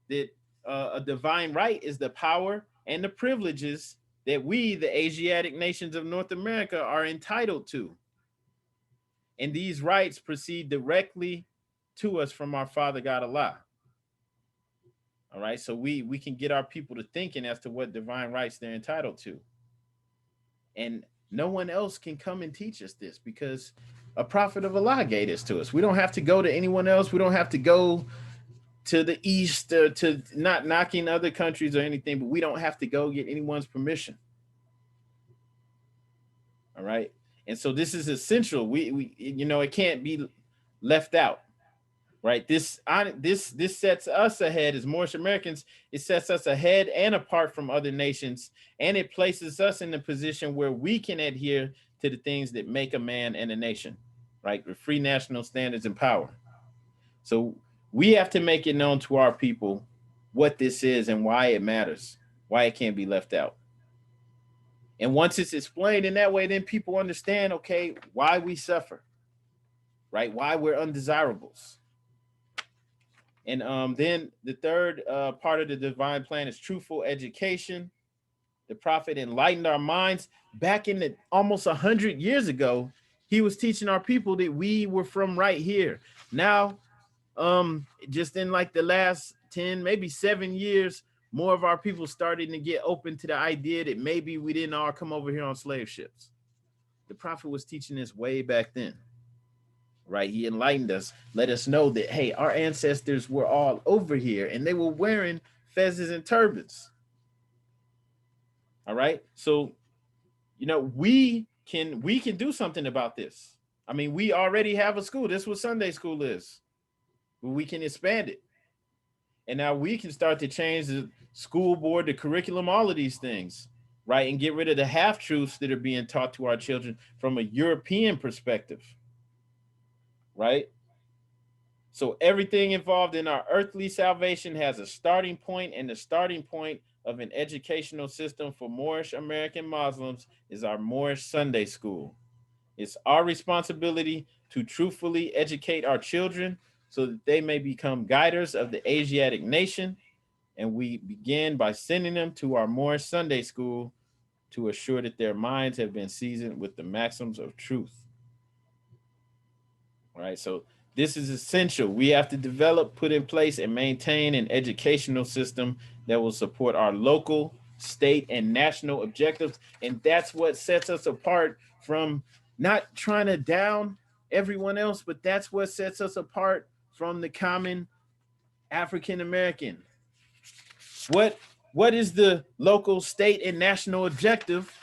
A: that a divine right is the power and the privileges that we, the Asiatic nations of North America, are entitled to. And these rights proceed directly to us from our Father God Allah. All right, so we can get our people to thinking as to what divine rights they're entitled to. And no one else can come and teach us this because a prophet of Allah gave this to us. We don't have to go to anyone else. We don't have to go to the East to not knocking other countries or anything, but we don't have to go get anyone's permission. All right. And so this is essential. We it can't be left out. Right. This sets us ahead as Moorish Americans. It sets us ahead and apart from other nations. And it places us in the position where we can adhere to the things that make a man and a nation, right? With free national standards and power. So we have to make it known to our people what this is and why it matters, why it can't be left out. And once it's explained in that way, then people understand, okay, why we suffer, right? Why we're undesirables. And then the third part of the divine plan is truthful education. The prophet enlightened our minds. Back in almost 100 years ago, he was teaching our people that we were from right here. Now, just in like the last 10, maybe 7 years, more of our people starting to get open to the idea that maybe we didn't all come over here on slave ships. The prophet was teaching this way back then. Right, he enlightened us, let us know that, hey, our ancestors were all over here and they were wearing fezzes and turbans. All right, so we can do something about this. I mean, we already have a school. This is what Sunday school is. We can expand it, and now we can start to change the school board, the curriculum, all of these things, right, and get rid of the half-truths that are being taught to our children from a European perspective. Right. So everything involved in our earthly salvation has a starting point, and the starting point of an educational system for Moorish American Muslims is our Moorish Sunday school. It's our responsibility to truthfully educate our children so that they may become guiders of the Asiatic nation, and we begin by sending them to our Moorish Sunday school to assure that their minds have been seasoned with the maxims of truth. All right, so this is essential. We have to develop, put in place, and maintain an educational system that will support our local, state, and national objectives. And that's what sets us apart from not trying to down everyone else, but that's what sets us apart from the common African American. What what is the local, state, and national objective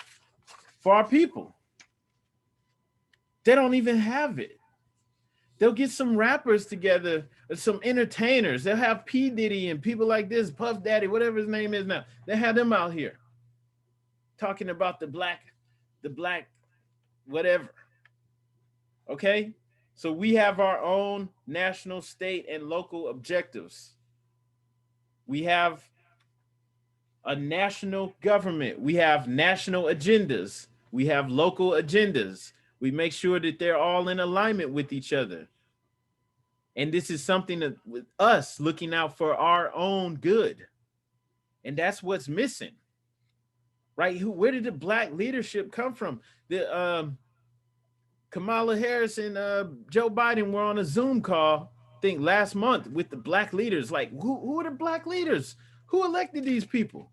A: for our people? They don't even have it. They'll get some rappers together, some entertainers. They'll have P. Diddy and people like this, Puff Daddy, whatever his name is now. They have them out here talking about the black, whatever. Okay? So we have our own national, state, and local objectives. We have a national government. We have national agendas. We have local agendas. We make sure that they're all in alignment with each other. And this is something that with us looking out for our own good. And that's what's missing. Right? Where did the black leadership come from? The Kamala Harris and Joe Biden were on a Zoom call, I think last month, with the black leaders. Like, who are the black leaders? Who elected these people?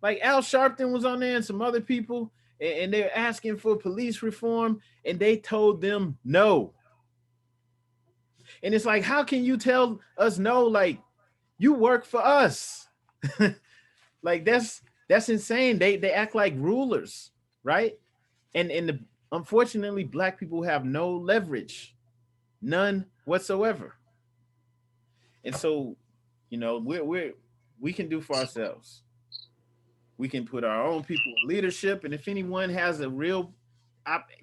A: Like Al Sharpton was on there and some other people, and they're asking for police reform, and they told them no. And it's like, how can you tell us no? Like, you work for us. Like that's insane. They act like rulers, right? And unfortunately, black people have no leverage, none whatsoever. And so, we can do for ourselves. We can put our own people in leadership, and if anyone has a real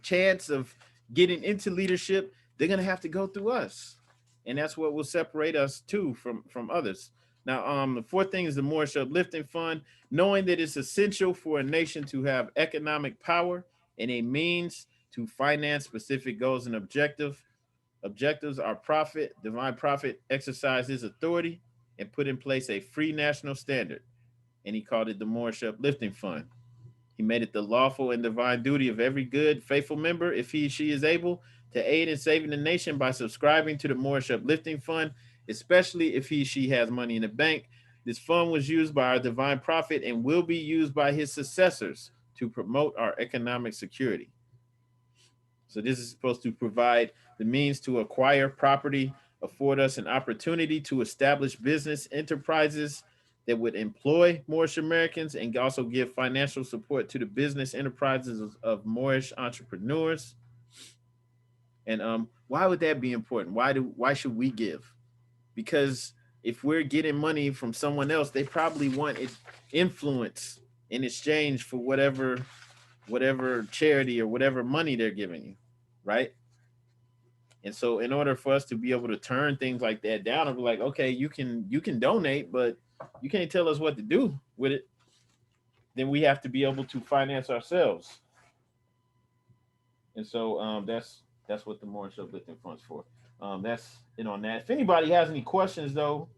A: chance of getting into leadership, they're gonna have to go through us, and that's what will separate us too from others. Now, the fourth thing is the Moorish Uplifting Fund, knowing that it's essential for a nation to have economic power and a means to finance specific goals and objectives are prophet, divine prophet exercised his authority and put in place a free national standard, and he called it the Moorish Uplifting Fund. He made it the lawful and divine duty of every good, faithful member, if he or she is able, to aid in saving the nation by subscribing to the Moorish Uplifting Fund, especially if he or she has money in the bank. This fund was used by our divine prophet and will be used by his successors to promote our economic security. So this is supposed to provide the means to acquire property, afford us an opportunity to establish business enterprises that would employ Moorish Americans, and also give financial support to the business enterprises of Moorish entrepreneurs. And why would that be important? Why should we give? Because if we're getting money from someone else, they probably want influence in exchange for whatever charity or whatever money they're giving you, right? And so in order for us to be able to turn things like that down and be like, okay, you can donate, but you can't tell us what to do with it, then we have to be able to finance ourselves. And so that's what the Moorish Uplifting Fund's for. That's it on that. If anybody has any questions though,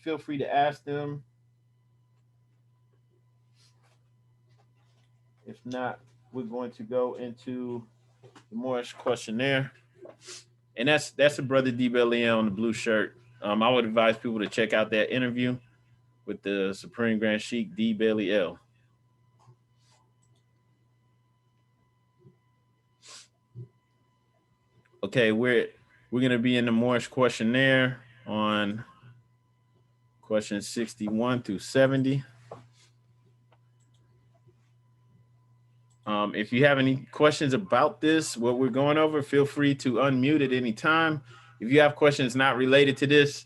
A: feel free to ask them. If not, we're going to go into the Moorish questionnaire. And that's a brother D Bellier on the blue shirt. I would advise people to check out that interview with the Supreme Grand Sheikh D Bailey L. Okay, we're gonna be in the Moorish questionnaire on questions 61 through 70. If you have any questions about this, what we're going over, feel free to unmute at any time. If you have questions not related to this,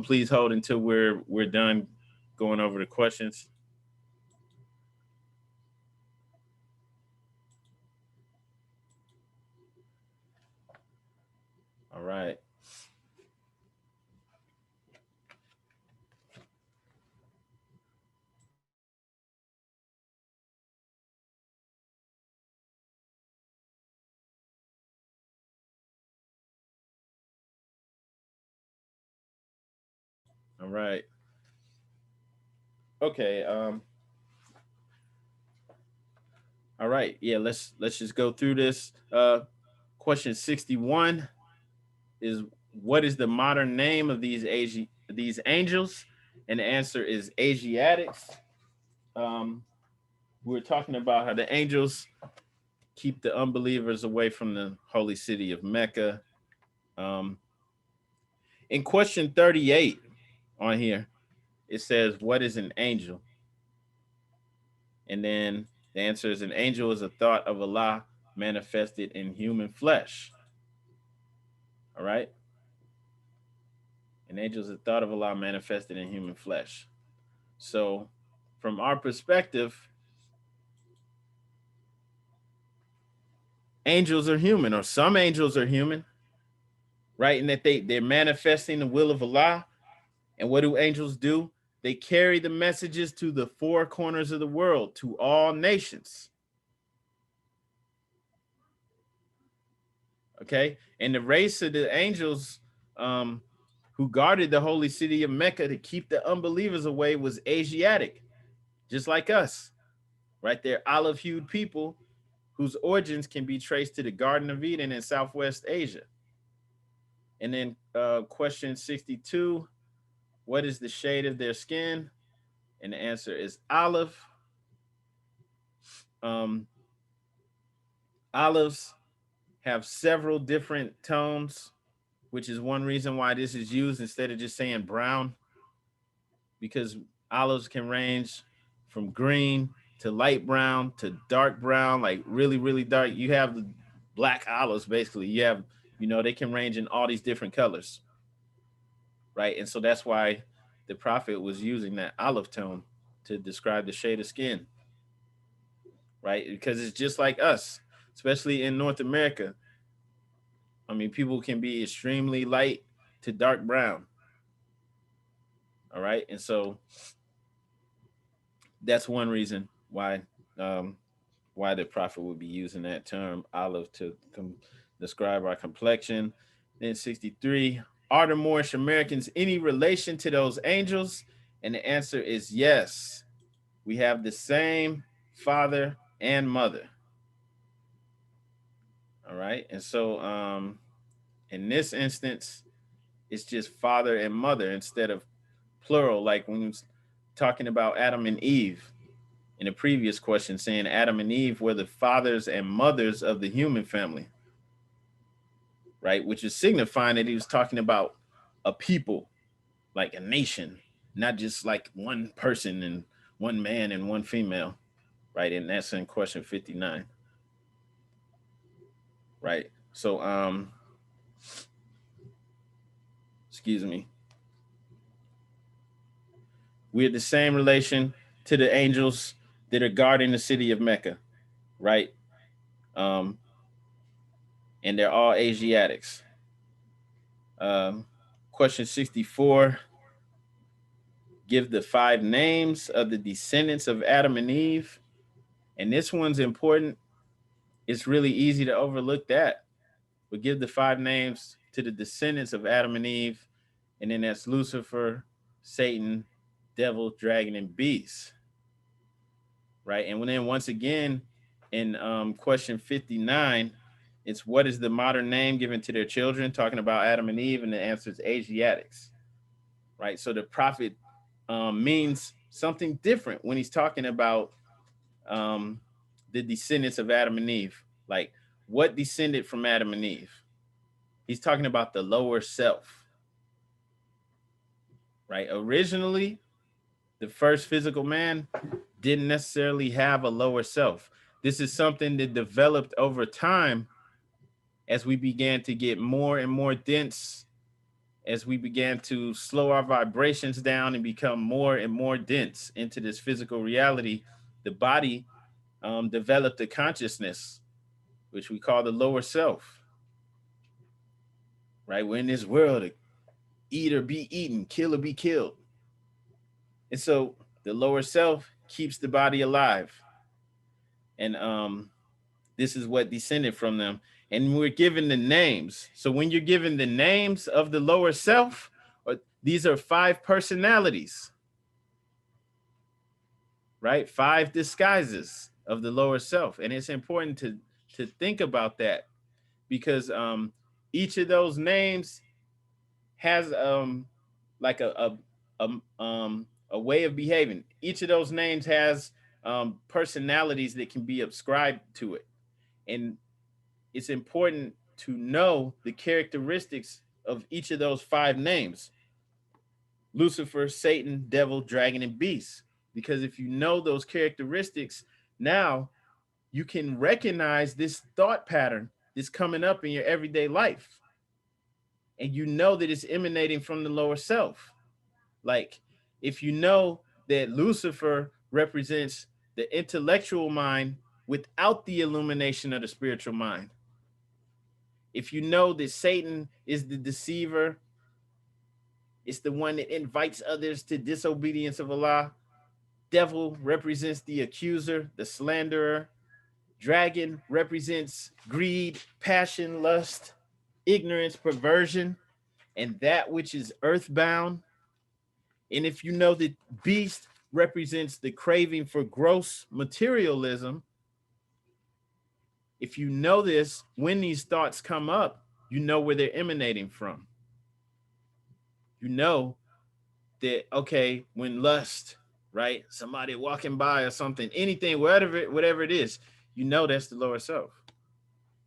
A: please hold until we're done going over the questions. All right. All right. Okay. All right. Yeah. Let's just go through this. Question 61 is, what is the modern name of these angels? And the answer is Asiatics. Um, we were talking about how the angels keep the unbelievers away from the holy city of Mecca. Um, in question 38 on here, it says, what is an angel? And then the answer is, an angel is a thought of Allah manifested in human flesh. All right. An angel is a thought of Allah manifested in human flesh. So, from our perspective, angels are human, or some angels are human, right? And that they're manifesting the will of Allah. And what do angels do? They carry the messages to the four corners of the world, to all nations. Okay. And the race of the angels who guarded the holy city of Mecca to keep the unbelievers away was Asiatic, just like us, right? They're olive-hued people whose origins can be traced to the Garden of Eden in Southwest Asia. And then question 62, what is the shade of their skin? And the answer is olive. Um, Olives have several different tones, which is one reason why this is used instead of just saying brown, because olives can range from green to light brown to dark brown, like really, really dark. You have the black olives, basically. You have, they can range in all these different colors, right? And so that's why the prophet was using that olive tone to describe the shade of skin, right? Because it's just like us, especially in North America. I mean, people can be extremely light to dark brown. All right. And so that's one reason um, why the prophet would be using that term olive to describe our complexion. Then 63, are the Moorish Americans any relation to those angels? And the answer is yes. We have the same father and mother. All right. And so in this instance, it's just father and mother instead of plural, like when we was talking about Adam and Eve in the previous question, saying Adam and Eve were the fathers and mothers of the human family, right? Which is signifying that he was talking about a people, like a nation, not just like one person and one man and one female, right? And that's in question 59, right? So, excuse me. We're the same relation to the angels that are guarding the city of Mecca, right? Um, and they're all Asiatics. Um, question 64, give the 5 names of the descendants of Adam and Eve. And this one's important. It's really easy to overlook that. But give the 5 names to the descendants of Adam and Eve. And then that's Lucifer, Satan, devil, dragon, and beast. Right. And then once again, in question 59, it's, what is the modern name given to their children? Talking about Adam and Eve. And the answer is Asiatics. Right. So the prophet means something different when he's talking about the descendants of Adam and Eve. Like, what descended from Adam and Eve? He's talking about the lower self, right? Originally, the first physical man didn't necessarily have a lower self. This is something that developed over time as we began to get more and more dense, as we began to slow our vibrations down and become more and more dense into this physical reality. The body developed a consciousness, which we call the lower self, right? We're in this world to eat or be eaten, kill or be killed. And so the lower self keeps the body alive. And this is what descended from them. And we're given the names. So when you're given the names of the lower self, or These are 5 personalities, right? 5 disguises of the lower self. And it's important to think about that, because each of those names has like a way of behaving. Each of those names has personalities that can be ascribed to it. And it's important to know the characteristics of each of those 5 names: Lucifer, Satan, devil, dragon, and beast. Because if you know those characteristics, now you can recognize this thought pattern that's coming up in your everyday life. And you know that it's emanating from the lower self. Like, if you know that Lucifer represents the intellectual mind without the illumination of the spiritual mind, if you know that Satan is the deceiver, it's the one that invites others to disobedience of Allah. Devil represents the accuser, the slanderer. Dragon represents greed, passion, lust, ignorance, perversion, and that which is earthbound. And if you know that beast represents the craving for gross materialism, if you know this, when these thoughts come up, you know where they're emanating from. You know that, okay, when lust, right, somebody walking by or something, anything, whatever it is, you know that's the lower self.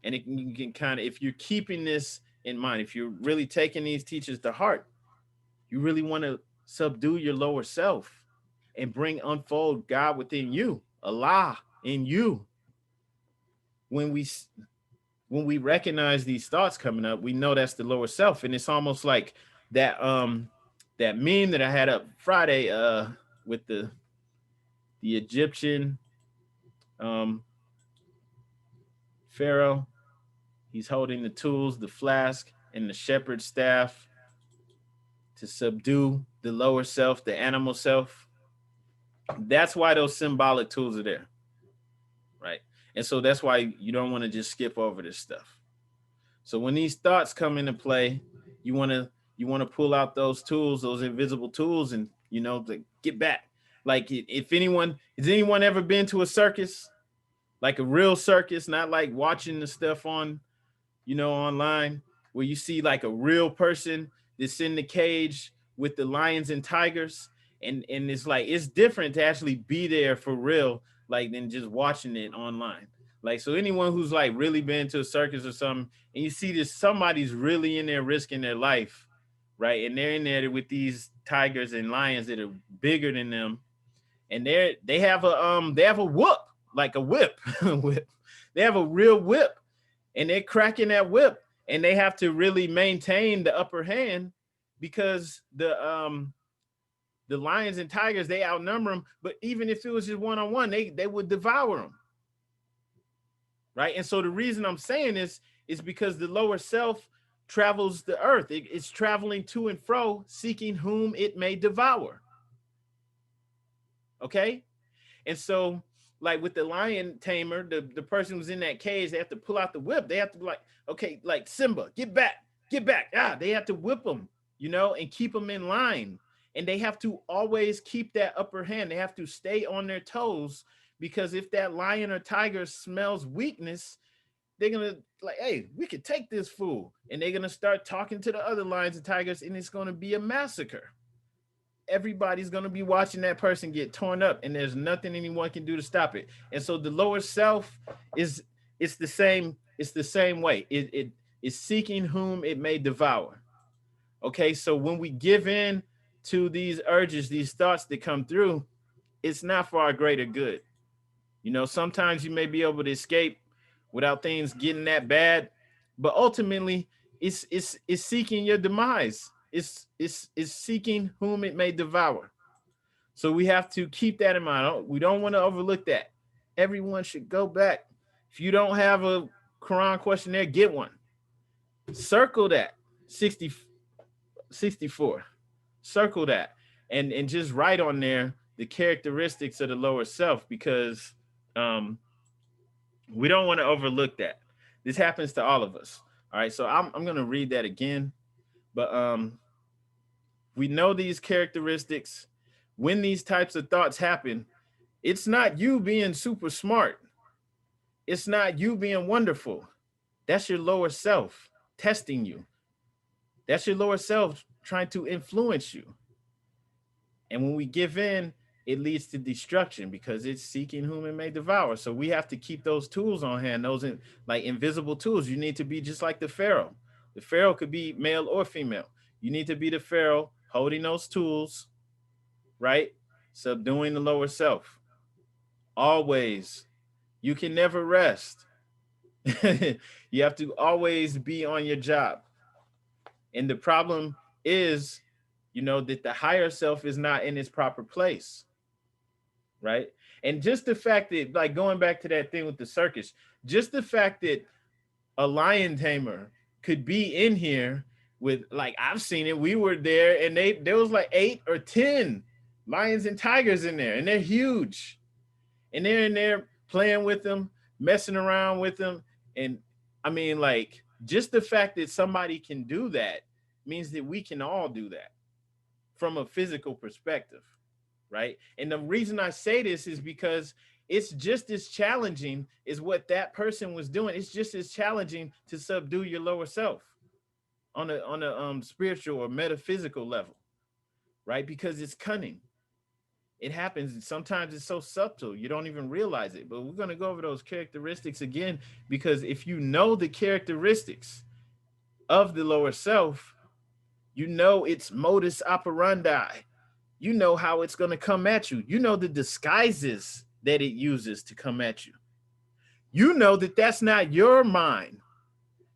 A: And you can kind of, if you're keeping this in mind, if you're really taking these teachers to heart, you really want to subdue your lower self and unfold God within you, Allah in you. When we recognize these thoughts coming up, we know that's the lower self. And it's almost like that meme that I had up Friday with the Egyptian pharaoh. He's holding the tools, the flask, and the shepherd's staff to subdue the lower self, the animal self. That's why those symbolic tools are there, right? And so that's why you don't want to just skip over this stuff. So when these thoughts come into play, you want to pull out those tools, those invisible tools, and to get back. Like, if has anyone ever been to a circus, like a real circus, not like watching the stuff on, online, where you see like a real person that's in the cage with the lions and tigers, and it's like, it's different to actually be there for real, like, than just watching it online. Like, so anyone who's like really been to a circus or something, and you see this, somebody's really in there risking their life, right? And they're in there with these tigers and lions that are bigger than them, and they have a whoop, like a whip. Whip. They have a real whip, and they're cracking that whip, and they have to really maintain the upper hand, because the lions and tigers, they outnumber them. But even if it was just one-on-one, they would devour them, right? And so the reason I'm saying this is because the lower self travels the earth. It's traveling to and fro, seeking whom it may devour. Okay? And so, like with the lion tamer, the person who's in that cage, they have to pull out the whip. They have to be like, okay, like, Simba, get back. They have to whip them, and keep them in line. And they have to always keep that upper hand. They have to stay on their toes, because if that lion or tiger smells weakness, they're going to like, hey, we could take this fool. And they're going to start talking to the other lions and tigers, and it's going to be a massacre. Everybody's going to be watching that person get torn up, and there's nothing anyone can do to stop it. And so the lower self it's the same way. It is seeking whom it may devour. Okay, so when we give in to these urges, these thoughts that come through, it's not for our greater good. Sometimes you may be able to escape without things getting that bad, but ultimately it's seeking your demise. It's seeking whom it may devour. So we have to keep that in mind. We don't want to overlook that. Everyone should go back. If you don't have a Quran questionnaire, get one. Circle that 64. Circle that and just write on there the characteristics of the lower self, because we don't want to overlook that. This happens to all of us. All right, so I'm going to read that again. But We know these characteristics. When these types of thoughts happen, it's not you being super smart. It's not you being wonderful. That's your lower self testing you. That's your lower self trying to influence you. And when we give in, it leads to destruction because it's seeking whom it may devour. So we have to keep those tools on hand, those like invisible tools. You need to be just like the Pharaoh. The Pharaoh could be male or female. You need to be the Pharaoh holding those tools, right? Subduing the lower self. Always. You can never rest. You have to always be on your job. And the problem is, that the higher self is not in its proper place, right? And just the fact that, like, going back to that thing with the circus, just the fact that a lion tamer could be in here with, like, I've seen it. We were there, and there was like 8 or 10 lions and tigers in there, and they're huge, and they're in there playing with them, messing around with them. And I mean, like, just the fact that somebody can do that means that we can all do that from a physical perspective, right? And the reason I say this is because it's just as challenging as what that person was doing. It's just as challenging to subdue your lower self on a spiritual or metaphysical level, right? Because it's cunning. It happens, and sometimes it's so subtle you don't even realize it. But we're going to go over those characteristics again, because if you know the characteristics of the lower self, you know its modus operandi. You know how it's going to come at you. You know the disguises that it uses to come at you. You know that that's not your mind.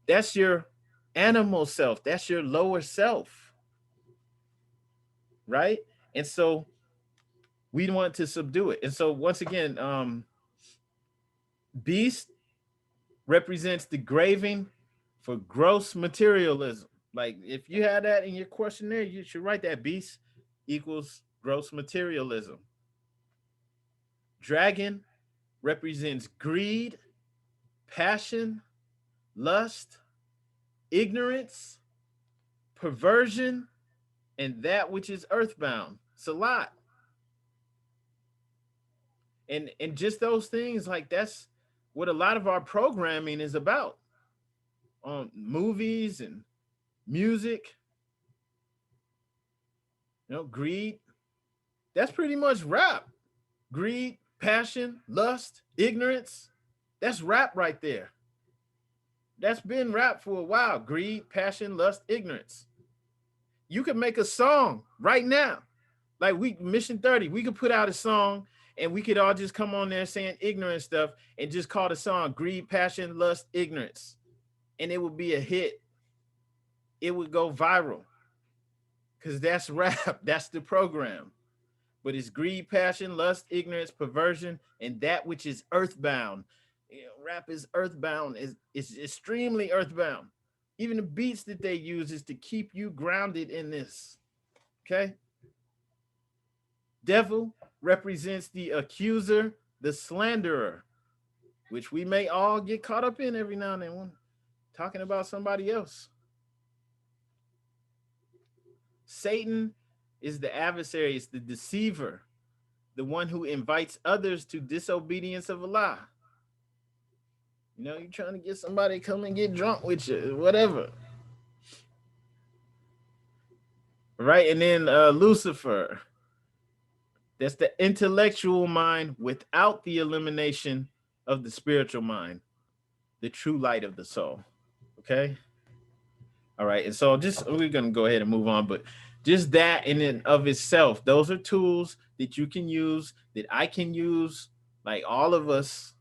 A: That's your animal self. That's your lower self, right? And so we want to subdue it. And so once again, beast represents the graving for gross materialism. Like, if you had that in your questionnaire, you should write that. Beast equals gross materialism. Dragon represents greed, passion, lust, ignorance, perversion, and that which is earthbound. It's a lot. And just those things, like, that's what a lot of our programming is about. On movies and music, greed. That's pretty much rap. Greed, passion, lust, ignorance. That's rap right there. That's been rap for a while. Greed, passion, lust, ignorance. You could make a song right now. Like, Mission 30, we could put out a song and we could all just come on there saying ignorant stuff and just call the song Greed, Passion, Lust, Ignorance. And it would be a hit. It would go viral. Because that's rap. That's the program. But it's greed, passion, lust, ignorance, perversion, and that which is earthbound. Rap is earthbound. It's extremely earthbound. Even the beats that they use is to keep you grounded in this. Okay? Devil represents the accuser, the slanderer, which we may all get caught up in every now and then, talking about somebody else. Satan is the adversary, it's the deceiver, the one who invites others to disobedience of Allah. You're trying to get somebody to come and get drunk with you, whatever. Right? And then Lucifer, that's the intellectual mind without the elimination of the spiritual mind, the true light of the soul. Okay? All right. And so we're going to go ahead and move on, but just that in and of itself, those are tools that you can use, that I can use, like all of us,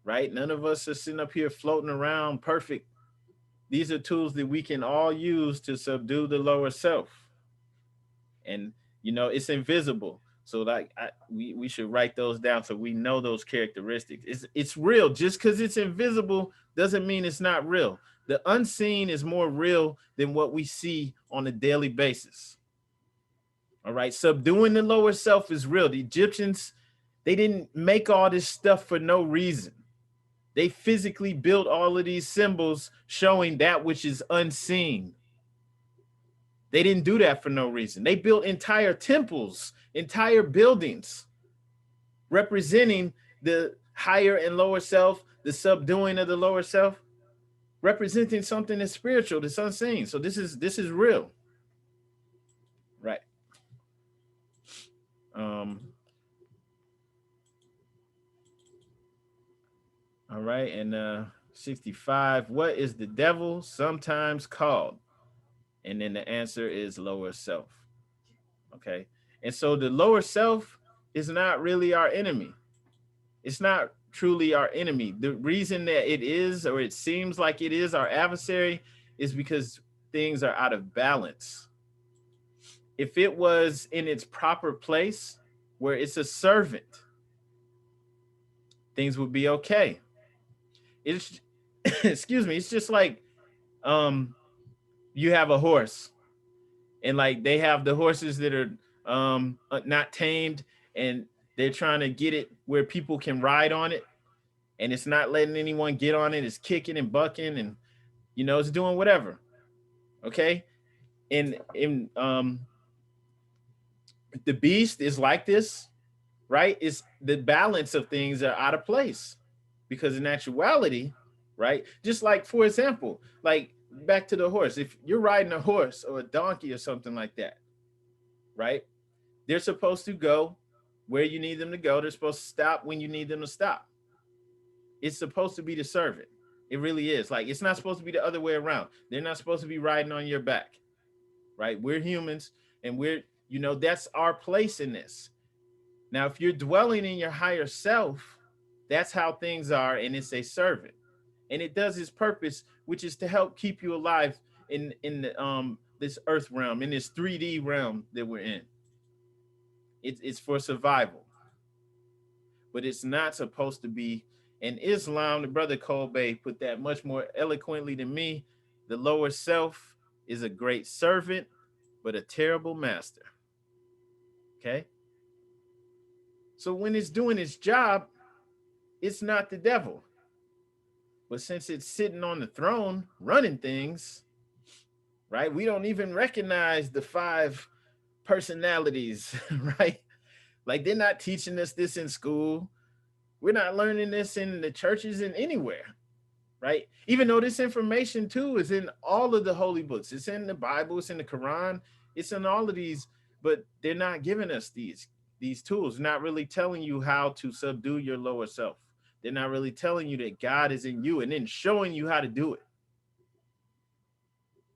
A: right? None of us are sitting up here floating around perfect. These are tools that we can all use to subdue the lower self. And, it's invisible. So like we should write those down so we know those characteristics. It's real. Just because it's invisible doesn't mean it's not real. The unseen is more real than what we see on a daily basis. All right. Subduing the lower self is real. The Egyptians, they didn't make all this stuff for no reason. They physically built all of these symbols showing that which is unseen. They didn't do that for no reason. They built entire temples, entire buildings representing the higher and lower self, the subduing of the lower self, representing something that's spiritual, that's unseen. So this is real, right? All right, and 65. What is the devil sometimes called? And then the answer is lower self. Okay, and so the lower self is not really our enemy. It's not truly our enemy. The reason that it is, or it seems like it is, our adversary is because things are out of balance. If it was in its proper place, where it's a servant, things would be okay. It's excuse me, it's just like you have a horse, and like they have the horses that are not tamed, and they're trying to get it where people can ride on it, and it's not letting anyone get on it. It's kicking and bucking, and it's doing whatever. Okay, and the beast is like this, right? It's the balance of things are out of place, because in actuality, right? Just like, for example, like back to the horse. If you're riding a horse or a donkey or something like that, right? They're supposed to go where you need them to go. They're supposed to stop when you need them to stop. It's supposed to be the servant. It really is. Like, it's not supposed to be the other way around. They're not supposed to be riding on your back, right? We're humans, and that's our place in this. Now, if you're dwelling in your higher self, that's how things are, and it's a servant. And it does its purpose, which is to help keep you alive in this earth realm, in this 3D realm that we're in. It's for survival. But it's not supposed to be. In Islam, the brother Kolbe put that much more eloquently than me. The lower self is a great servant, but a terrible master. Okay? So when it's doing its job, it's not the devil. But since it's sitting on the throne, running things, right? We don't even recognize the 5 personalities, right? Like, they're not teaching us this in school. We're not learning this in the churches and anywhere, right? Even though this information too is in all of the holy books. It's in the Bible, it's in the Quran, it's in all of these, but they're not giving us these tools, not really telling you how to subdue your lower self. They're not really telling you that God is in you and then showing you how to do it.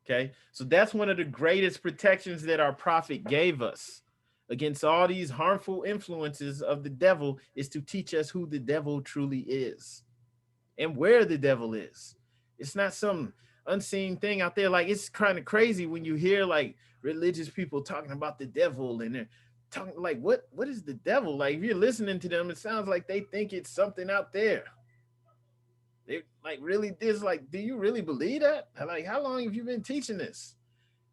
A: Okay, so that's one of the greatest protections that our prophet gave us against all these harmful influences of the devil, is to teach us who the devil truly is and where the devil is. It's not some unseen thing out there. Like, it's kind of crazy when you hear like religious people talking about the devil, and they're talking like, what is the devil? Like, if you're listening to them, it sounds like they think it's something out there. They like really this, like, do you really believe that? Like, how long have you been teaching this?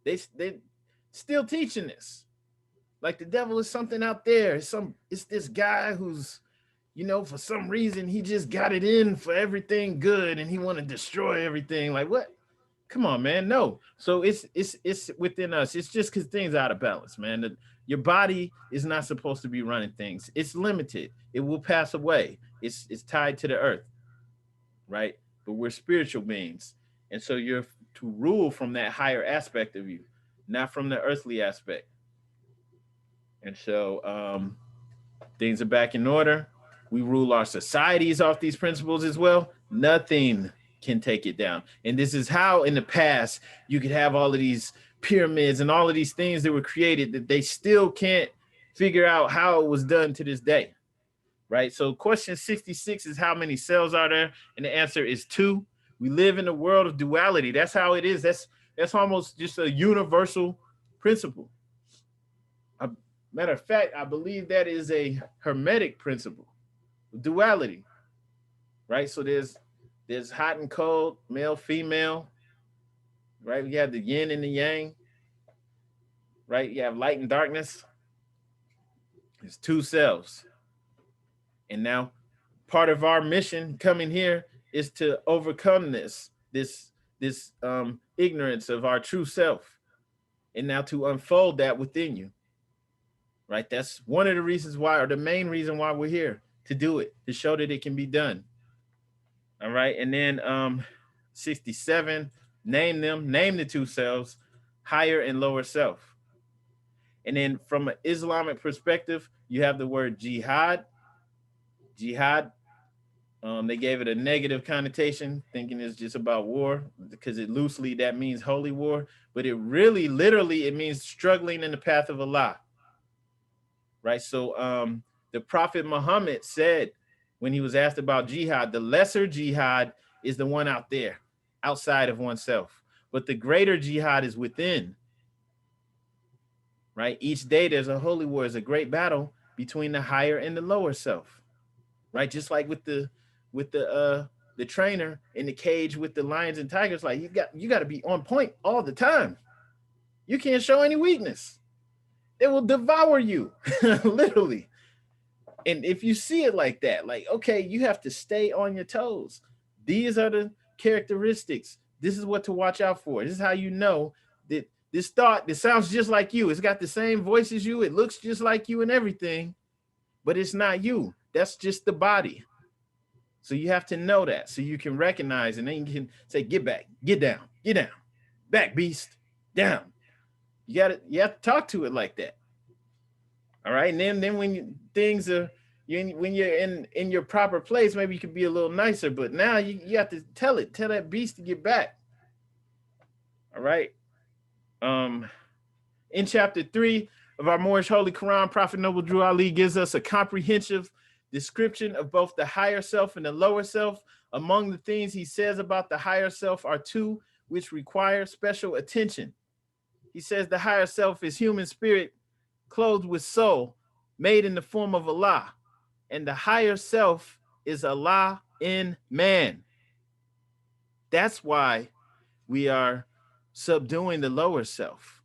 A: They still teaching this. Like, the devil is something out there. It's this guy who's, for some reason he just got it in for everything good, and he want to destroy everything. Like, what? Come on, man. No. So it's within us. It's just because things are out of balance, man. Your body is not supposed to be running things. It's limited. It will pass away. It's tied to the earth, right? But we're spiritual beings. And so you're to rule from that higher aspect of you, not from the earthly aspect. And so things are back in order. We rule our societies off these principles as well. Nothing can take it down. And this is how in the past you could have all of these pyramids and all of these things that were created that they still can't figure out how it was done to this day. Right? So question 66 is, how many cells are there? And the answer is 2. We live in a world of duality. That's how it is. That's almost just a universal principle. Matter of fact, I believe that is a Hermetic principle, duality, right? So there's hot and cold, male, female, right? You have the yin and the yang, right? You have light and darkness. There's 2 cells. And now part of our mission coming here is to overcome this ignorance of our true self, and now to unfold that within you, right? That's one of the reasons why, or the main reason why we're here, to do it, to show that it can be done. All right. And then 67, name the two selves, higher and lower self. And then from an Islamic perspective, you have the word jihad. Jihad, they gave it a negative connotation, thinking it's just about war, because it loosely, that means holy war. But it really, literally, it means struggling in the path of Allah. Right. So the Prophet Muhammad said, when he was asked about jihad, the lesser jihad is the one out there, outside of oneself. But the greater jihad is within. Right. Each day there's a holy war, is a great battle between the higher and the lower self. Right. Just like with the trainer in the cage with the lions and tigers, like you got to be on point all the time. You can't show any weakness. They will devour you, literally. And if you see it like that, like, okay, you have to stay on your toes. These are the characteristics. This is what to watch out for. This is how you know that this thought, this sounds just like you. It's got the same voice as you. It looks just like you and everything, but it's not you. That's just the body. So you have to know that so you can recognize, and then you can say, get back, get down, back, beast, down. You have to talk to it like that. All right. And then when things are, when you're in your proper place, maybe you could be a little nicer, but now you have to tell that beast to get back. All right. In chapter 3 of our Moorish Holy Quran, Prophet Noble Drew Ali gives us a comprehensive description of both the higher self and the lower self. Among the things he says about the higher self are two which require special attention. He says the higher self is human spirit clothed with soul, made in the form of Allah. And the higher self is Allah in man. That's why we are subduing the lower self.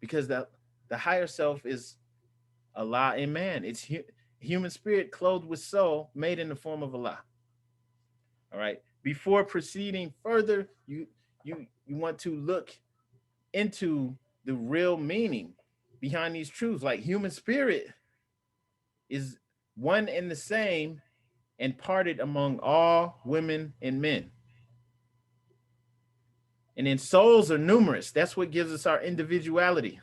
A: Because the higher self is Allah in man. It's human spirit clothed with soul, made in the form of Allah. All right. Before proceeding further, you want to look into the real meaning behind these truths. Like, human spirit is one and the same and parted among all women and men. And then souls are numerous. That's what gives us our individuality.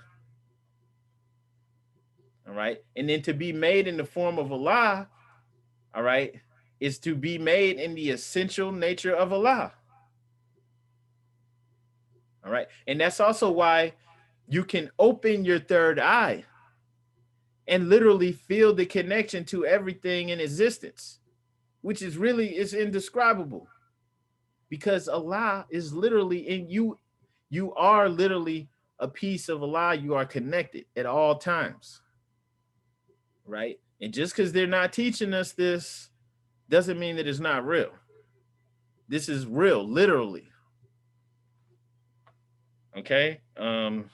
A: All right. And then to be made in the form of Allah, all right, is to be made in the essential nature of Allah. All right. And that's also why you can open your third eye and literally feel the connection to everything in existence, which is really, is indescribable, because Allah is literally in you. You are literally a piece of Allah. You are connected at all times. Right. And just because they're not teaching us this doesn't mean that it's not real. This is real, literally. Okay. Going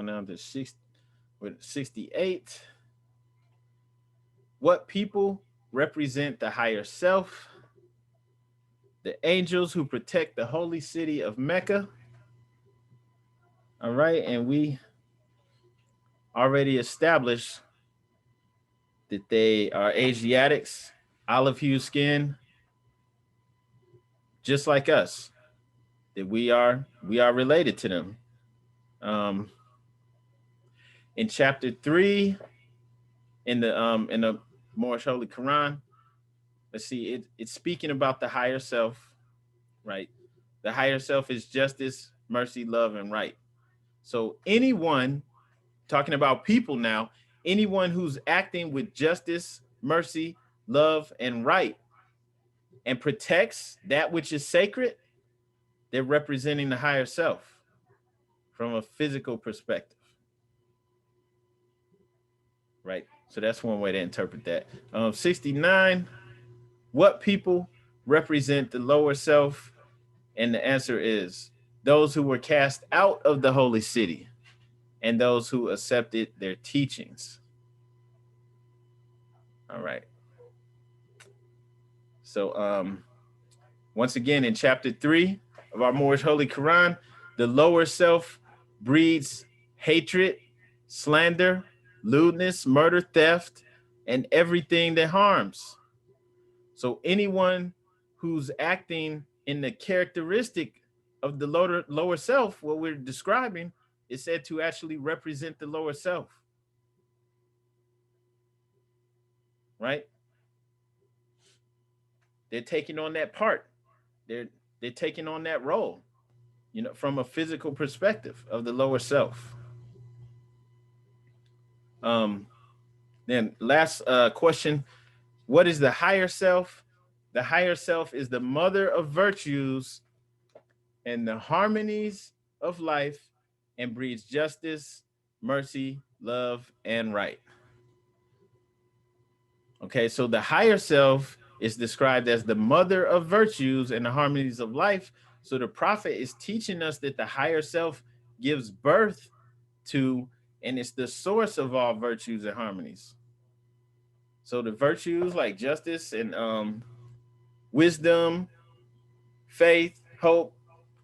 A: down to 68. What people represent the higher self? The angels who protect the holy city of Mecca. All right. And we already established that they are Asiatics, olive hue skin, just like us, that we are related to them. In chapter 3 in the Moorish Holy Quran, let's see, it's speaking about the higher self, right? The higher self is justice, mercy, love, and right. So anyone, talking about people now, anyone who's acting with justice, mercy, love, and right, and protects that which is sacred, they're representing the higher self from a physical perspective. Right. So that's one way to interpret that. 69, what people represent the lower self? And the answer is those who were cast out of the holy city and those who accepted their teachings. All right. So once again, in chapter 3 of our Moorish Holy Quran, the lower self breeds hatred, slander, lewdness, murder, theft, and everything that harms. So anyone who's acting in the characteristic of the lower self, what we're describing, is said to actually represent the lower self, right? They're taking on that part. They're they're taking on that role, from a physical perspective of the lower self. Um, then last question: what is the higher self? The higher self is the mother of virtues and the harmonies of life, and breeds justice, mercy, love, and right. Okay, so the higher self is described as the mother of virtues and the harmonies of life. So the prophet is teaching us that the higher self gives birth to, and it's the source of all virtues and harmonies. So the virtues like justice and wisdom, faith, hope,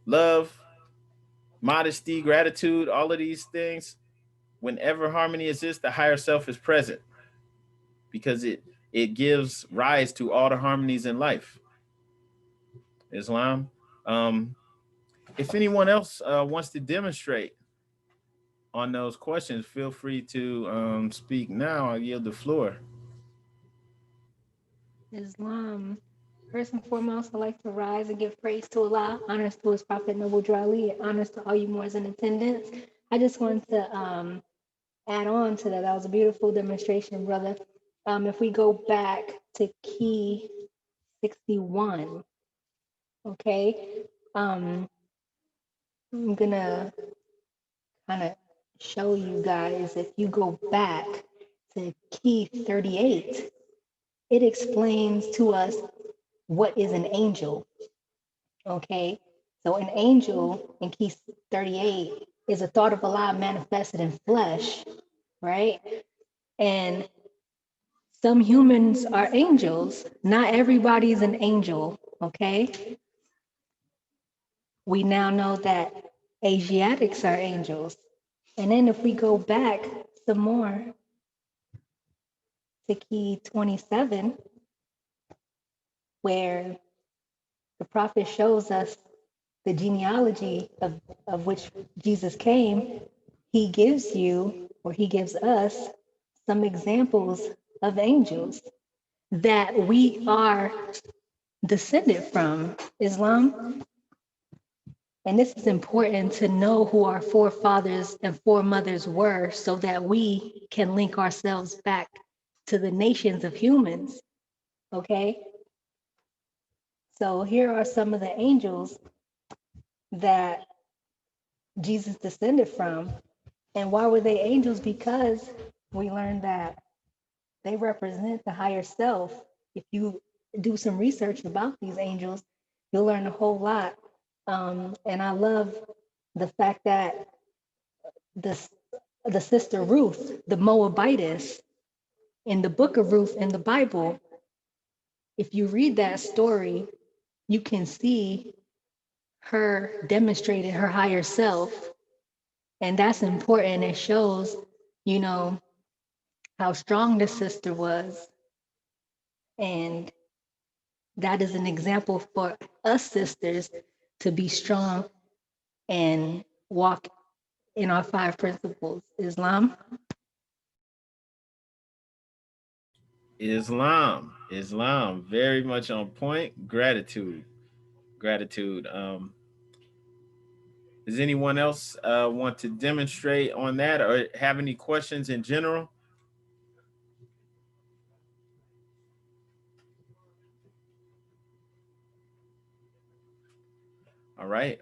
A: love, modesty, gratitude, all of these things, whenever harmony exists, the higher self is present because it gives rise to all the harmonies in life. Islam. Um, if anyone else wants to demonstrate on those questions, feel free to speak now. I yield the floor.
D: Islam. First and foremost, I'd like to rise and give praise to Allah, honors to His Prophet Noble Drawli, and honors to all you Moors in attendance. I just wanted to add on to that. That was a beautiful demonstration, brother. If we go back to key 61, okay, I'm gonna kind of show you guys. If you go back to key 38, it explains to us what is an angel. Okay, so an angel in key 38 is a thought of Allah manifested in flesh, right? And some humans are angels. Not everybody is an angel, okay? We now know that Asiatics are angels. And then if we go back some more to key 27, where the prophet shows us the genealogy of which Jesus came, he gives you, or he gives us, some examples of angels that we are descended from. Islam. And this is important to know who our forefathers and foremothers were so that we can link ourselves back to the nations of humans. Okay? So here are some of the angels that Jesus descended from. And why were they angels? Because we learned that they represent the higher self. If you do some research about these angels, you'll learn a whole lot. And I love the fact that the sister Ruth, the Moabitess, in the book of Ruth in the Bible, if you read that story, you can see her demonstrating her higher self. And that's important. It shows, you know, how strong this sister was. And that is an example for us sisters to be strong and walk in our 5 principles. Islam.
A: Islam, very much on point. Gratitude. Does anyone else want to demonstrate on that or have any questions in general? All right.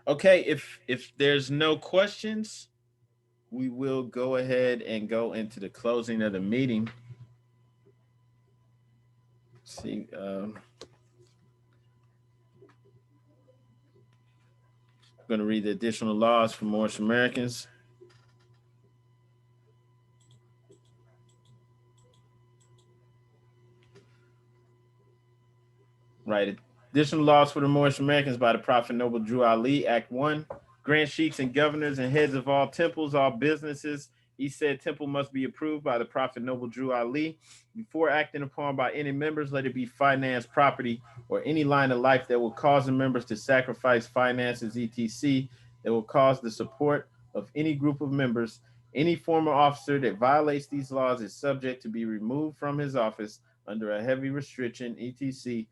A: Okay. If there's no questions, we will go ahead and go into the closing of the meeting. Let's see. I'm going to read the additional laws for Moorish Americans. Right. Additional laws for the Moorish Americans by the Prophet Noble Drew Ali. Act 1. Grand sheikhs and governors and heads of all temples, all businesses. Each said temple must be approved by the Prophet Noble Drew Ali. Before acting upon by any members, let it be finance, property, or any line of life that will cause the members to sacrifice finances, etc., that will cause the support of any group of members. Any former officer that violates these laws is subject to be removed from his office under a heavy restriction, etc.,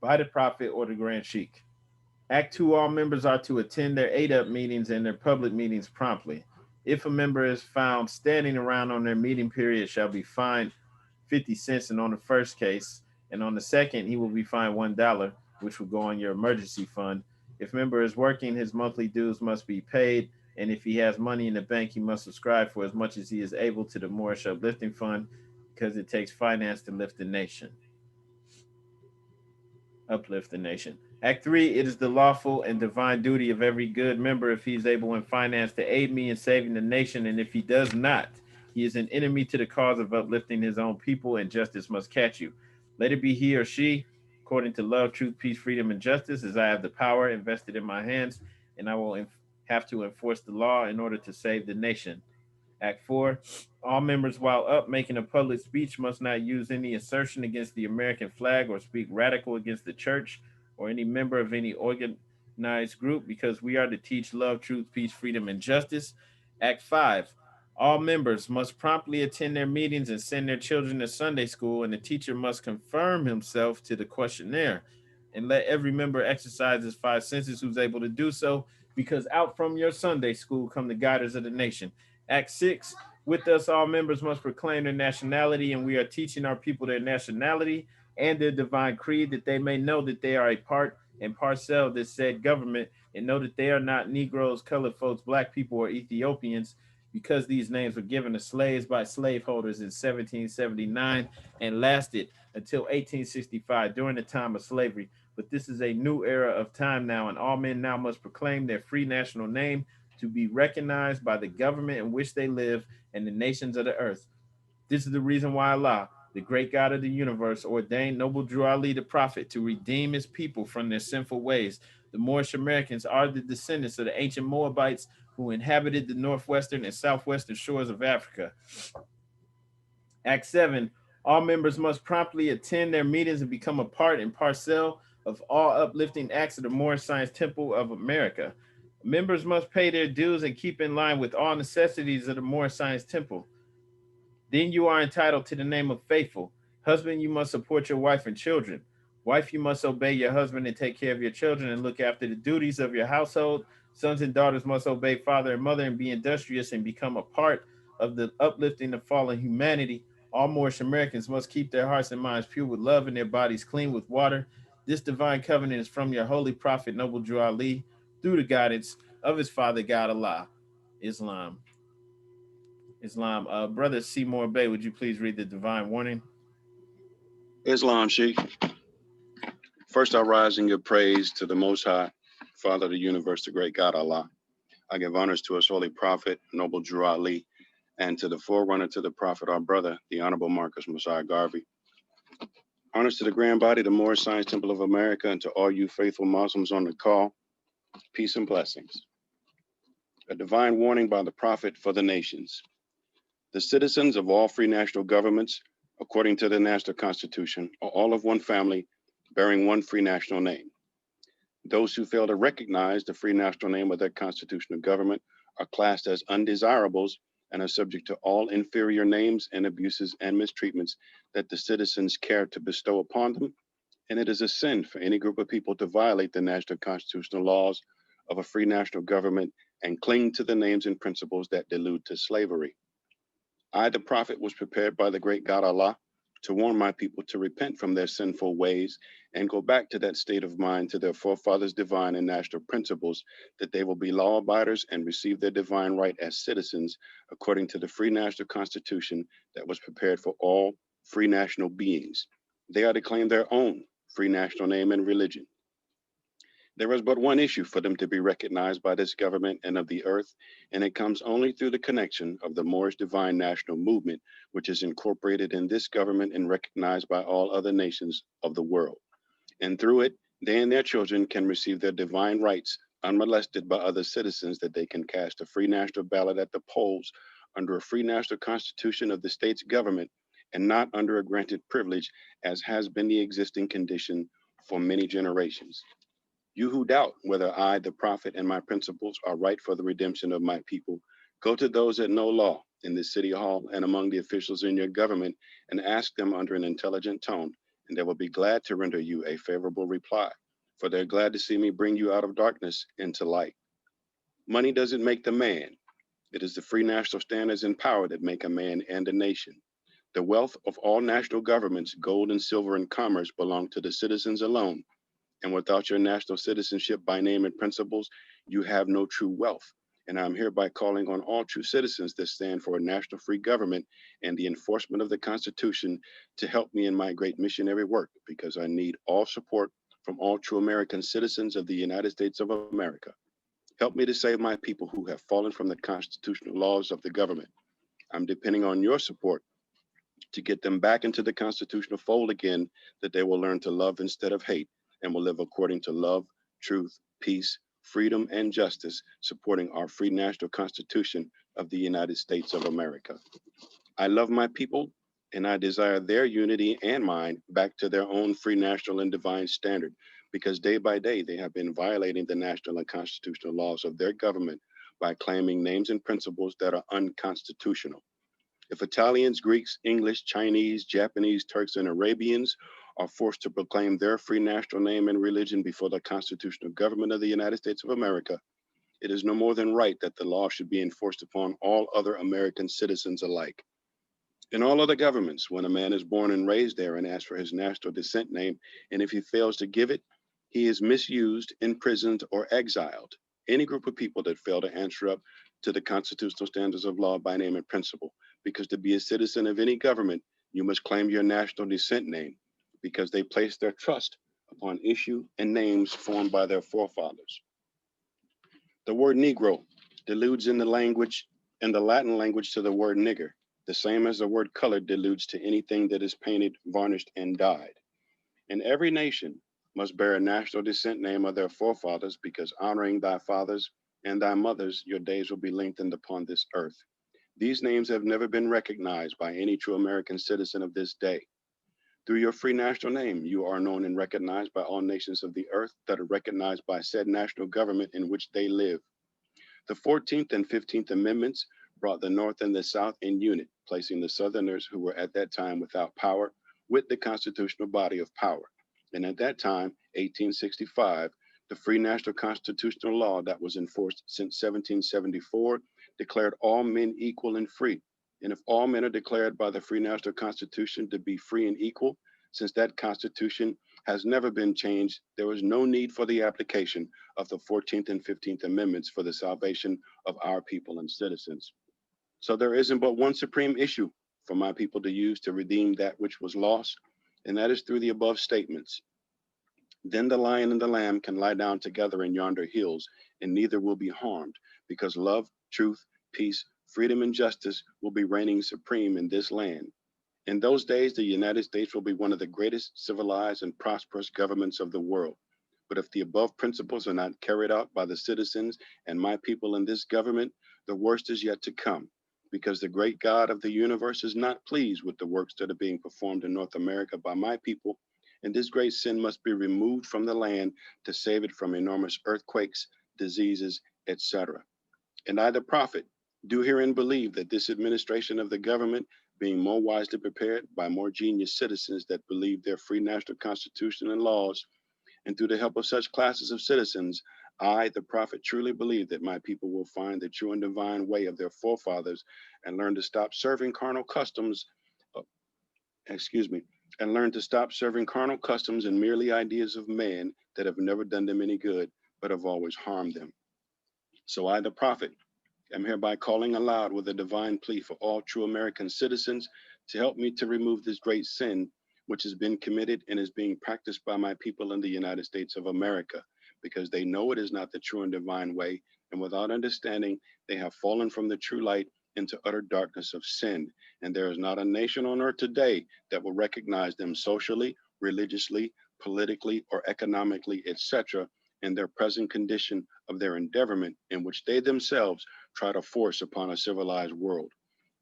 A: by the Prophet or the Grand Sheikh. Act 2, all members are to attend their ADUP meetings and their public meetings promptly. If a member is found standing around on their meeting period, shall be fined 50 cents, and on the first case, and on the second, he will be fined $1, which will go on your emergency fund. If member is working, his monthly dues must be paid, and if he has money in the bank, he must subscribe for as much as he is able to the Moorish Uplifting Fund, because it takes finance to lift the nation. Uplift the nation. Act 3, it is the lawful and divine duty of every good member, if he is able in finance, to aid me in saving the nation, and if he does not, he is an enemy to the cause of uplifting his own people, and justice must catch you. Let it be he or she, according to love, truth, peace, freedom, and justice, as I have the power invested in my hands, and I will have to enforce the law in order to save the nation. Act 4, all members while up making a public speech must not use any assertion against the American flag or speak radical against the church or any member of any organized group, because we are to teach love, truth, peace, freedom, and justice. Act 5, all members must promptly attend their meetings and send their children to Sunday school, and the teacher must confirm himself to the questionnaire. And let every member exercise his 5 senses who's able to do so, because out from your Sunday school come the guiders of the nation. Act 6, with us all members must proclaim their nationality, and we are teaching our people their nationality and their divine creed, that they may know that they are a part and parcel of this said government, and know that they are not Negroes, colored folks, black people, or Ethiopians, because these names were given to slaves by slaveholders in 1779 and lasted until 1865 during the time of slavery. But this is a new era of time now, and all men now must proclaim their free national name to be recognized by the government in which they live and the nations of the earth. This is the reason why Allah, the great God of the universe, ordained Noble Drew Ali the Prophet to redeem his people from their sinful ways. The Moorish Americans are the descendants of the ancient Moabites who inhabited the northwestern and southwestern shores of Africa. Act 7, all members must promptly attend their meetings and become a part and parcel of all uplifting acts of the Moorish Science Temple of America. Members must pay their dues and keep in line with all necessities of the Moorish Science Temple. Then you are entitled to the name of faithful. Husband, you must support your wife and children. Wife, you must obey your husband and take care of your children and look after the duties of your household. Sons and daughters must obey father and mother and be industrious and become a part of the uplifting of fallen humanity. All Moorish Americans must keep their hearts and minds pure with love and their bodies clean with water. This divine covenant is from your holy prophet, Noble Drew Ali, through the guidance of his father, God Allah. Islam. Brother Seymour Bay, would you please read the divine warning?
B: Islam, Sheikh. First, I rise and give praise to the Most High, Father of the universe, the great God Allah. I give honors to His holy prophet, Noble Drew Ali, and to the forerunner to the prophet, our brother, the Honorable Marcus Messiah Garvey. Honors to the grand body, the Moorish Science Temple of America, and to all you faithful Muslims on the call. Peace and blessings. A divine warning by the prophet for the nations. The citizens of all free national governments, according to the national constitution, are all of one family, bearing one free national name. Those who fail to recognize the free national name of their constitutional government are classed as undesirables and are subject to all inferior names and abuses and mistreatments that the citizens care to bestow upon them. And it is a sin for any group of people to violate the national constitutional laws of a free national government and cling to the names and principles that delude to slavery. I, the prophet, was prepared by the great God Allah to warn my people to repent from their sinful ways and go back to that state of mind, to their forefathers' divine and national principles, that they will be law abiders and receive their divine right as citizens according to the free national constitution that was prepared for all free national beings. They are to claim their own free national name and religion. There is but one issue for them to be recognized by this government and of the earth, and it comes only through the connection of the Moorish Divine National Movement, which is incorporated in this government and recognized by all other nations of the world. And through it, They and their children can receive their divine rights unmolested by other citizens, that they can cast a free national ballot at the polls under a free national constitution of the state's government and not under a granted privilege, as has been the existing condition for many generations. You who doubt whether I, the prophet, and my principles are right for the redemption of my people, go to those that know law in the city hall and among the officials in your government and ask them under an intelligent tone, and they will be glad to render you a favorable reply, for they're glad to see me bring you out of darkness into light. Money doesn't make the man. It is the free national standards and power that make a man and a nation. The wealth of all national governments, gold and silver and commerce, belong to the citizens alone, and without your national citizenship by name and principles, you have no true wealth. And I'm hereby calling on all true citizens that stand for a national free government and the enforcement of the Constitution to help me in my great missionary work, because I need all support from all true American citizens of the United States of America. Help me to save my people who have fallen from the constitutional laws of the government. I'm depending on your support to get them back into the constitutional fold again, that they will learn to love instead of hate and will live according to love, truth, peace, freedom, and justice, supporting our free national constitution of the United States of America. I love my people, and I desire their unity and mine back to their own free national and divine standard, because day by day they have been violating the national and constitutional laws of their government by claiming names and principles that are unconstitutional. If Italians, Greeks, English, Chinese, Japanese, Turks, and Arabians are forced to proclaim their free national name and religion before the constitutional government of the United States of America, it is no more than right that the law should be enforced upon all other American citizens alike. In all other governments, when a man is born and raised there and asks for his national descent name, and if he fails to give it, he is misused, imprisoned, or exiled. Any group of people that fail to answer up to the constitutional standards of law by name and principle, because to be a citizen of any government, you must claim your national descent name, because they place their trust upon issue and names formed by their forefathers. The word Negro deludes in the Latin language to the word nigger, the same as the word colored deludes to anything that is painted, varnished, and dyed. And every nation must bear a national descent name of their forefathers, because honoring thy fathers and thy mothers, your days will be lengthened upon this earth. These names have never been recognized by any true American citizen of this day. Through your free national name, you are known and recognized by all nations of the earth that are recognized by said national government in which they live. The 14th and 15th Amendments brought the North and the South in unit, placing the Southerners, who were at that time without power, with the constitutional body of power. And at that time, 1865, the free national constitutional law that was enforced since 1774 declared all men equal and free. And if all men are declared by the free national constitution to be free and equal, since that constitution has never been changed, there is no need for the application of the 14th and 15th Amendments for the salvation of our people and citizens. So there isn't but one supreme issue for my people to use to redeem that which was lost, and that is through the above statements. Then the lion and the lamb can lie down together in yonder hills, and neither will be harmed, because love, truth, peace, freedom, and justice will be reigning supreme in this land. In those days, the United States will be one of the greatest civilized and prosperous governments of the world. But if the above principles are not carried out by the citizens and my people in this government, the worst is yet to come, because the great God of the universe is not pleased with the works that are being performed in North America by my people, and this great sin must be removed from the land to save it from enormous earthquakes, diseases, etc. And I, the prophet, do herein believe that this administration of the government, being more wisely prepared by more genius citizens that believe their free national constitution and laws, and through the help of such classes of citizens, I, the prophet, truly believe that my people will find the true and divine way of their forefathers and learn to stop serving carnal customs, uh, excuse me, and learn to stop serving carnal customs and merely ideas of man that have never done them any good, but have always harmed them. So I, the prophet, am hereby calling aloud with a divine plea for all true American citizens to help me to remove this great sin which has been committed and is being practiced by my people in the United States of America, because they know it is not the true and divine way, and without understanding, they have fallen from the true light into utter darkness of sin. And there is not a nation on earth today that will recognize them socially, religiously, politically, or economically, etc., in their present condition of their endeavorment in which they themselves try to force upon a civilized world.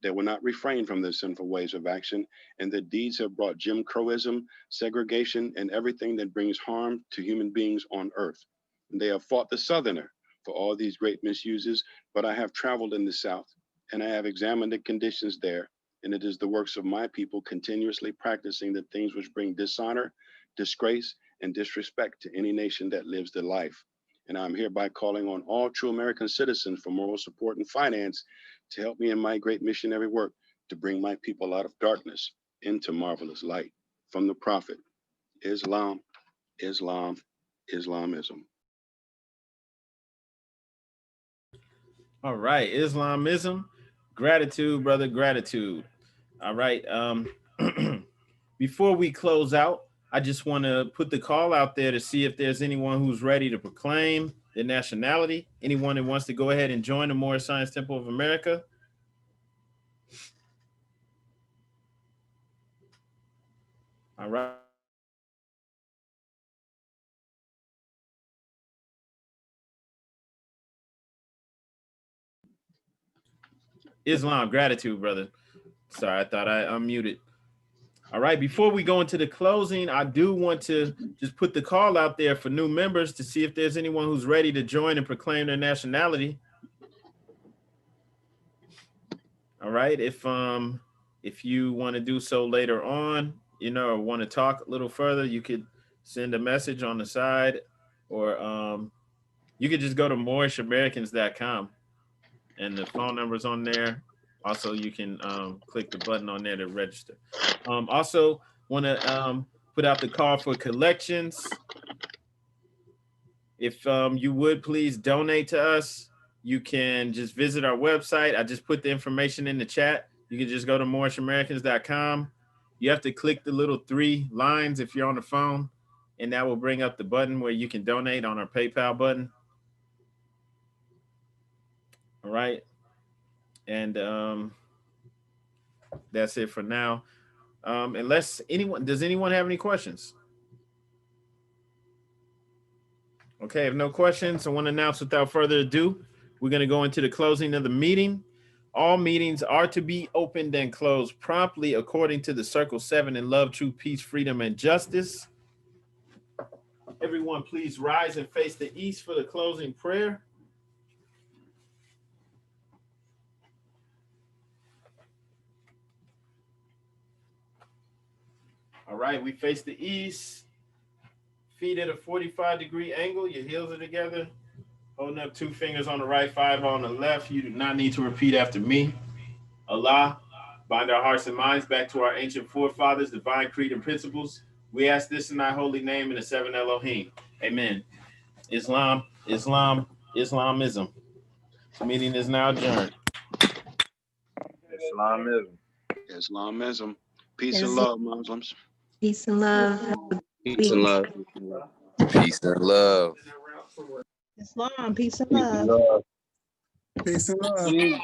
B: They will not refrain from their sinful ways of action, and their deeds have brought Jim Crowism, segregation, and everything that brings harm to human beings on earth. And they have fought the Southerner for all these great misuses, but I have traveled in the South, and I have examined the conditions there, and it is the works of my people continuously practicing the things which bring dishonor, disgrace, and disrespect to any nation that lives the life. And I'm hereby calling on all true American citizens for moral support and finance to help me in my great missionary work to bring my people out of darkness into marvelous light. From the prophet, Islam, Islam, Islamism.
A: All right, Islamism, gratitude, brother, gratitude. All right. Before we close out, I just want to put the call out there to see if there's anyone who's ready to proclaim their nationality. Anyone that wants to go ahead and join the Moorish Science Temple of America. All right. Islam, gratitude, brother. Sorry, I thought I unmuted. All right, before we go into the closing, I do want to just put the call out there for new members to see if there's anyone who's ready to join and proclaim their nationality. All right, if you want to do so later on, or want to talk a little further, you could send a message on the side, or you could just go to moorishamericans.com, and the phone number's on there. Also, you can click the button on there to register. Also, want to put out the call for collections. If you would please donate to us, you can just visit our website. I just put the information in the chat. You can just go to moorishamericans.com. You have to click the little 3 lines if you're on the phone, and that will bring up the button where you can donate on our PayPal button. All right. And that's it for now. Does anyone have any questions? Okay, if no questions, I want to announce without further ado, we're going to go into the closing of the meeting. All meetings are to be opened and closed promptly according to the Circle 7 in love, truth, peace, freedom, and justice. Everyone, please rise and face the east for the closing prayer. All right, we face the east. Feet at a 45-degree angle. Your heels are together. Holding up 2 fingers on the right, 5 on the left. You do not need to repeat after me. Allah, bind our hearts and minds back to our ancient forefathers, divine creed and principles. We ask this in thy holy name in the 7 Elohim. Amen. Islam, Islam, Islamism. The meeting is now adjourned.
C: Islamism.
B: Islamism. Peace and love, Muslims.
D: Peace and love.
C: Peace and love. Peace and love.
F: Islam, peace and love.
G: Peace and love.